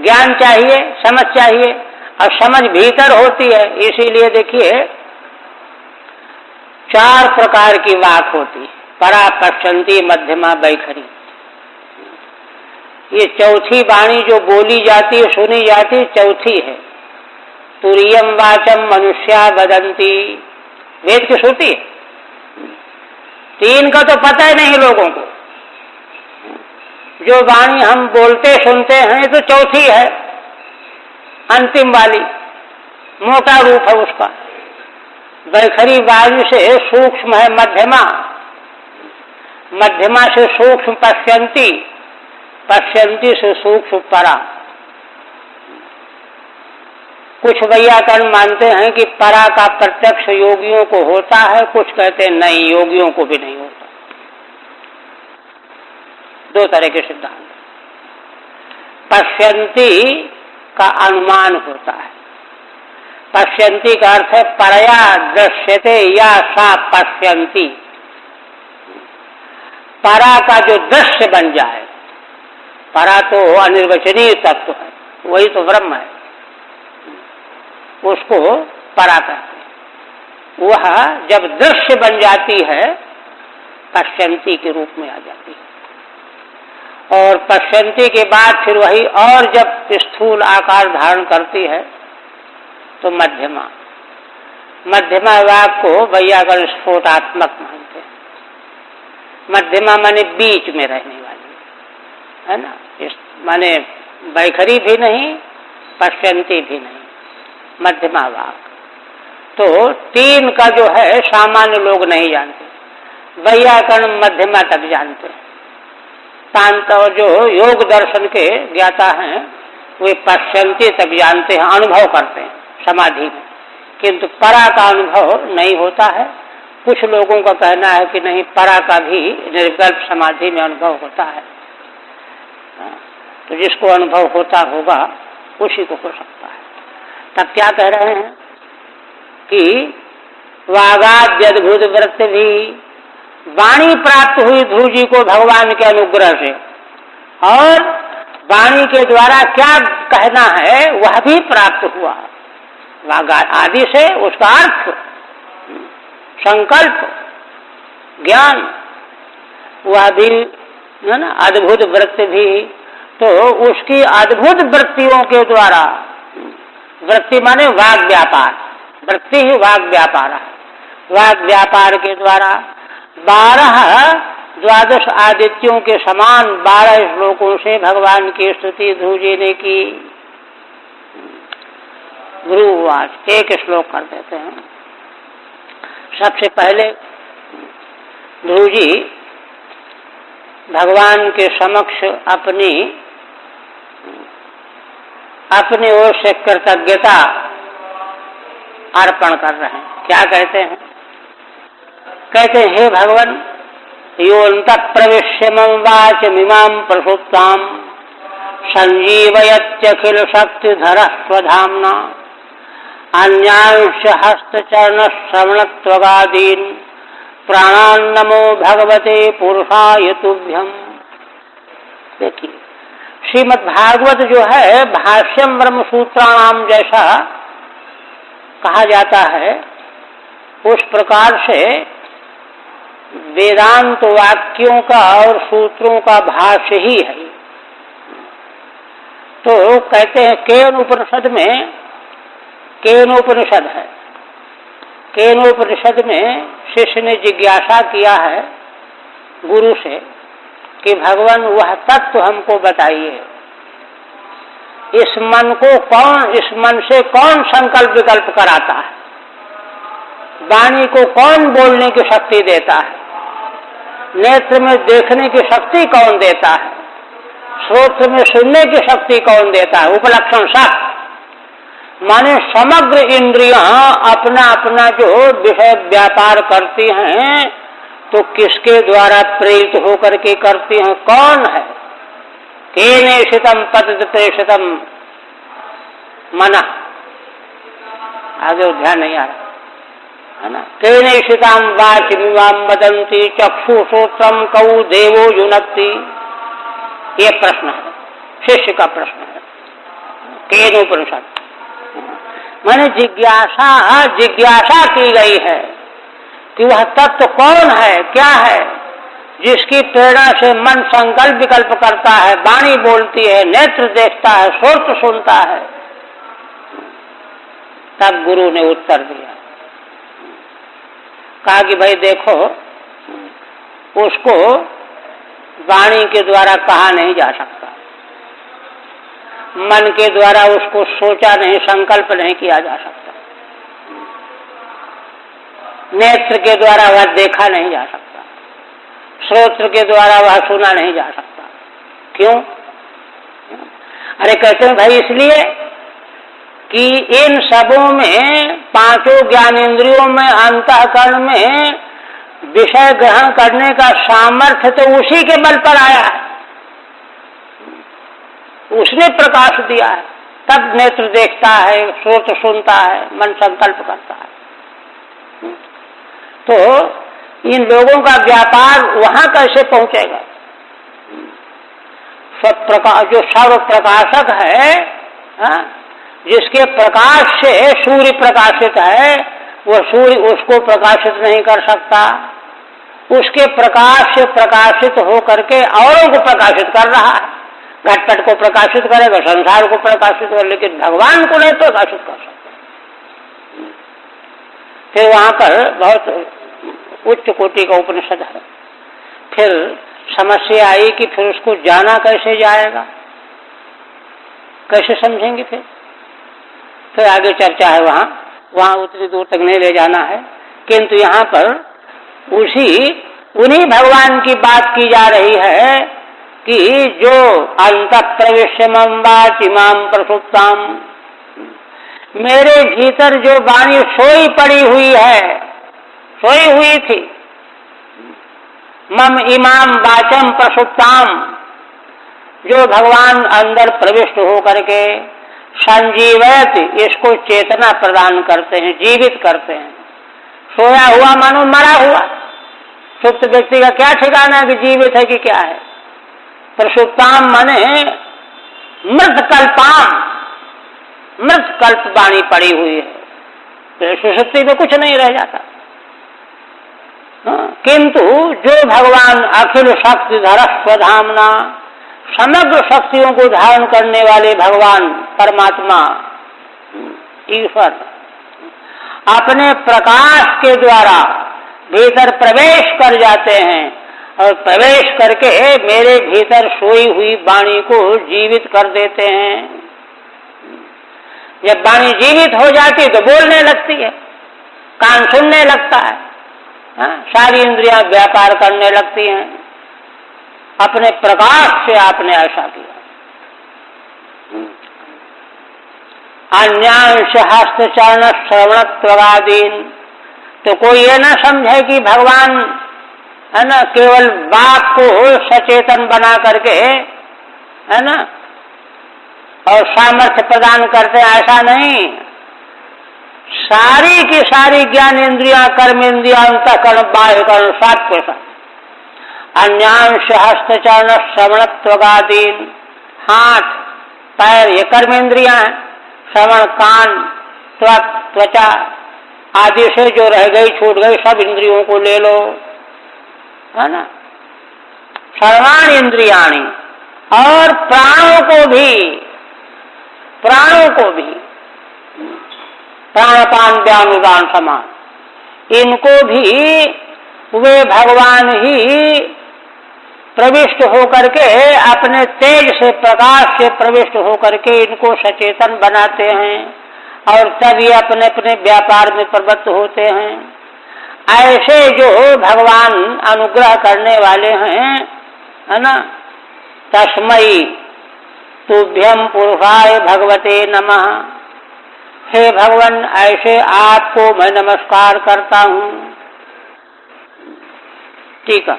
ज्ञान चाहिए, समझ चाहिए, और समझ भीतर होती है। इसीलिए देखिए 4 प्रकार की वाक होती है, परा, पश्चंती, मध्यमा, वैखरी। ये चौथी वाणी जो बोली जाती है, सुनी जाती है, चौथी है। तुरीयम वाचम मनुष्या वदंती, वेद की श्रुति है। 3 का तो पता ही नहीं लोगों को। जो वाणी हम बोलते सुनते हैं तो चौथी है, अंतिम वाली, मोटा रूप है उसका। वैखरी वायु से सूक्ष्म है मध्यमा, मध्यमा से सूक्ष्म पश्यंती, पश्यंती से सूक्ष्म परा। कुछ वैयाकरण मानते हैं कि परा का प्रत्यक्ष योगियों को होता है, कुछ कहते हैं नहीं, योगियों को भी नहीं होता। 2 तरह के सिद्धांत। पश्यंती का अनुमान होता है। पश्यंती का अर्थ है परया दृश्यते या सा पश्यंती, परा का जो दृश्य बन जाए। परा तो अनिर्वचनीय तत्व है, वही तो ब्रह्म है, उसको परा कहते हैं। वह जब दृश्य बन जाती है, पश्यंती के रूप में आ जाती है। और पश्यंती के बाद फिर वही और जब स्थूल आकार धारण करती है तो मध्यमा। मध्यमा वाक को वैयाकरण स्फोटात्मक मानते हैं। मध्यमा माने बीच में रहने वाली, है ना, इस माने वैखरी भी नहीं, पश्यंती भी नहीं, मध्यमा वाक। तो 3 का जो है सामान्य लोग नहीं जानते, वैयाकरण मध्यमा तक जानते हैं। शांत और जो योग दर्शन के ज्ञाता हैं वे पश्यंती तक जानते हैं, अनुभव करते हैं समाधि में, किंतु परा का अनुभव नहीं होता है। कुछ लोगों का कहना है कि नहीं, परा का भी निर्विकल्प समाधि में अनुभव होता है। तो जिसको अनुभव होता होगा उसी को हो सकता है। तब क्या कह रहे हैं कि वागाद्यद्भुत वृत्ति भी, वाणी प्राप्त हुई ध्रुव जी को भगवान के अनुग्रह से, और वाणी के द्वारा क्या कहना है वह भी प्राप्त हुआ। वाग आदि से उसका अर्थ, संकल्प, ज्ञान, वह भी है ना, अद्भुत वृत्ति भी। तो उसकी अद्भुत वृत्तियों के द्वारा, वृत्ति माने वाग व्यापार, वृत्ति ही वाग व्यापार है। वाग व्यापार के द्वारा 12 द्वादश आदित्यों के समान 12 श्लोकों से भगवान की स्तुति ध्रुव जी ने की। ध्रुववाच, एक श्लोक कर देते हैं। सबसे पहले ध्रुव जी भगवान के समक्ष अपनी ओर से कृतज्ञता अर्पण कर रहे हैं। क्या कहते हैं? कहते हैं, हे भगवान, योऽन्त प्रविश्य मम वाचमिमां प्रसुप्तां संजीवयत्यखिल शक्तिधरः स्वधाम्ना अन्यांश हस्तचरण श्रवणत्वगादीन् प्राणान्नमो भगवते पुरुषाय तुभ्यम्। देखिए, श्रीमद् भागवत जो है भाष्यम ब्रह्म सूत्राणाम जैसा कहा जाता है, उस प्रकार से वेदांत वाक्यों का और सूत्रों का भाष्य ही है। तो कहते हैं केनोपनिषद में, केनोपनिषद है, केनोपनिषद में शिष्य ने जिज्ञासा किया है गुरु से कि भगवान वह तत्व हमको बताइए इस मन से कौन संकल्प विकल्प कराता है? वाणी को कौन बोलने की शक्ति देता है? नेत्र में देखने की शक्ति कौन देता है? श्रोत्र में सुनने की शक्ति कौन देता है? उपलक्षण सब माने समग्र इंद्रियां अपना अपना जो विषय व्यापार करती हैं, तो किसके द्वारा प्रेरित होकर के करती हैं? कौन है? केनेषितम पतित प्रेषितम मना, आगे ध्यान नहीं आ रहा है ना। केनेषिताम वाचिमिमाम वदन्ति चक्षुश्रोत्रम कौ देवो युनक्ति, ये प्रश्न है, शिष्य का प्रश्न है। केनोपनिषद माने जिज्ञासा की गई है कि वह तत्व कौन है, क्या है, जिसकी प्रेरणा से मन संकल्प विकल्प करता है, वाणी बोलती है, नेत्र देखता है, श्रोत्र सुनता है। तब गुरु ने उत्तर दिया, कहा कि भाई देखो, उसको वाणी के द्वारा कहा नहीं जा सकता, मन के द्वारा उसको सोचा नहीं, संकल्प नहीं किया जा सकता, नेत्र के द्वारा वह देखा नहीं जा सकता, श्रोत्र के द्वारा वह सुना नहीं जा सकता। क्यों? अरे कहते हैं भाई इसलिए कि इन सबों में, पांचों ज्ञानेंद्रियों में, अंतःकरण में विषय ग्रहण करने का सामर्थ्य तो उसी के बल पर आया है, उसने प्रकाश दिया है, तब नेत्र देखता है, श्रोत्र सुनता है, मन संकल्प करता है। तो इन लोगों का व्यापार वहां कैसे पहुंचेगा? जो सर्व प्रकाशक है, जिसके प्रकाश से सूर्य प्रकाशित है, वह सूर्य उसको प्रकाशित नहीं कर सकता, उसके प्रकाश से प्रकाशित होकर के औरों को प्रकाशित कर रहा है। घटपट को प्रकाशित करेगा, संसार को प्रकाशित कर, लेकिन भगवान को नहीं प्रकाशित कर सकता। फिर वहां पर बहुत उच्च कोटि का उपनिषद है। फिर समस्या आई कि फिर उसको जाना कैसे जाएगा, कैसे समझेंगे? फिर आगे चर्चा है, वहां उतनी दूर तक नहीं ले जाना है, किंतु यहाँ पर उन्हीं भगवान की बात की जा रही है कि जो अंतः प्रविश्य मम वाचिमाम प्रसुप्ताम, मेरे भीतर जो वाणी सोई पड़ी हुई है, सोई हुई थी, मम इमाम वाचम प्रसुप्ताम, जो भगवान अंदर प्रविष्ट हो करके संजीवयत, इसको चेतना प्रदान करते हैं, जीवित करते हैं। सोया हुआ मानो मरा हुआ, सुप्त व्यक्ति का क्या ठिकाना है कि जीवित है कि क्या है? प्रसुप्ताम माने मृत कल्पाम, मृत कल्प वाणी पड़ी हुई है, तो सुषुप्ति में कुछ नहीं रह जाता। किंतु जो भगवान अखिल शक्तिधर स्वधामना, समग्र शक्तियों को धारण करने वाले भगवान परमात्मा ईश्वर अपने प्रकाश के द्वारा भीतर प्रवेश कर जाते हैं और प्रवेश करके मेरे भीतर सोई हुई वाणी को जीवित कर देते हैं। जब वाणी जीवित हो जाती है तो बोलने लगती है, कान सुनने लगता है, सारी इंद्रियां व्यापार करने लगती हैं। अपने प्रकाश से आपने ऐसा किया। अन्यांश हस्तचरण श्रवणत्वादीन, तो कोई ये ना समझे कि भगवान है ना केवल बात को सचेतन बना करके है ना और सामर्थ्य प्रदान करते, ऐसा नहीं। सारी की सारी ज्ञान इंद्रियां, कर्म इंद्रियां, अंतःकरण, बाह्यकरण, सात के साथ। अन्यांश हस्तचरण श्रवणत्वादीन, हाथ पैर ये कर्म इंद्रियां हैं, श्रवण कान त्वक त्वचा आदि से जो रह गई छूट गई सब इंद्रियों को ले लो, है ना। सर्वाणी इंद्रियाणी, और प्राणों को भी प्राणपान व्यान उदान समान, इनको भी वे भगवान ही प्रविष्ट होकर के अपने तेज से, प्रकाश से प्रविष्ट होकर के इनको सचेतन बनाते हैं और तब ये अपने अपने व्यापार में प्रवृत्त होते हैं। ऐसे जो भगवान अनुग्रह करने वाले हैं, है ना, तस्मै तुभ्यम पुरुषाय भगवते नमः, हे भगवान ऐसे आपको मैं नमस्कार करता हूँ। ठीक है,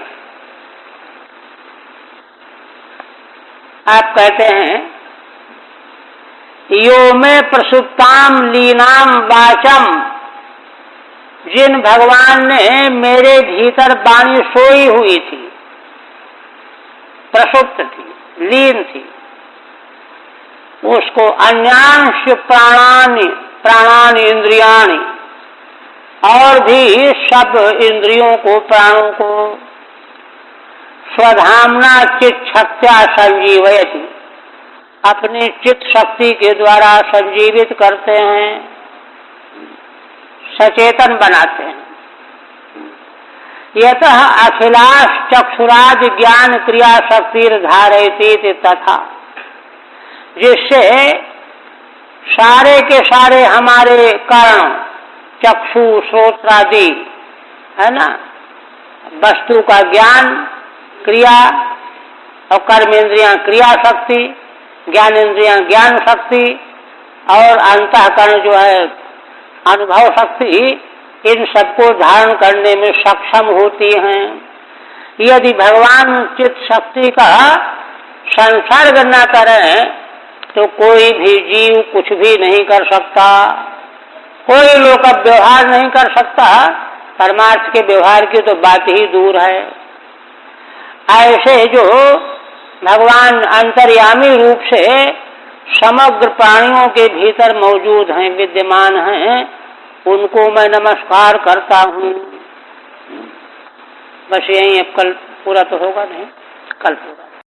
आप कहते हैं यो में प्रसुप्ताम लीनाम वाचम, जिन भगवान ने मेरे भीतर वाणी सोई हुई थी, प्रसुप्त थी, लीन थी, उसको अन्यांश प्राणानि इंद्रियाणि, और भी सब इंद्रियों को, प्राणों को स्वधामना चित्त शक्त्या संजीवयति, अपनी चित्त शक्ति के द्वारा संजीवित करते हैं, सचेतन बनाते हैं। यतः अखिलाश चक्षुराज ज्ञान क्रिया शक्तिर धारयति तथा, जिससे सारे के सारे हमारे कर्ण, चक्षु श्रोत्रादि, है ना, वस्तु का ज्ञान, क्रिया, और कर्मेंद्रियां क्रिया शक्ति, ज्ञानेन्द्रियां ज्ञान शक्ति, और अंतःकरण जो है अनुभव शक्ति, इन सबको धारण करने में सक्षम होती हैं। यदि भगवान चित्त शक्ति का संसर्ग न करें तो कोई भी जीव कुछ भी नहीं कर सकता, कोई लोक व्यवहार नहीं कर सकता, परमार्थ के व्यवहार की तो बात ही दूर है। ऐसे जो भगवान अंतर्यामी रूप से समग्र प्राणियों के भीतर मौजूद हैं, विद्यमान हैं, उनको मैं नमस्कार करता हूँ। बस यही, अब कल पूरा तो होगा नहीं, कल पूरा।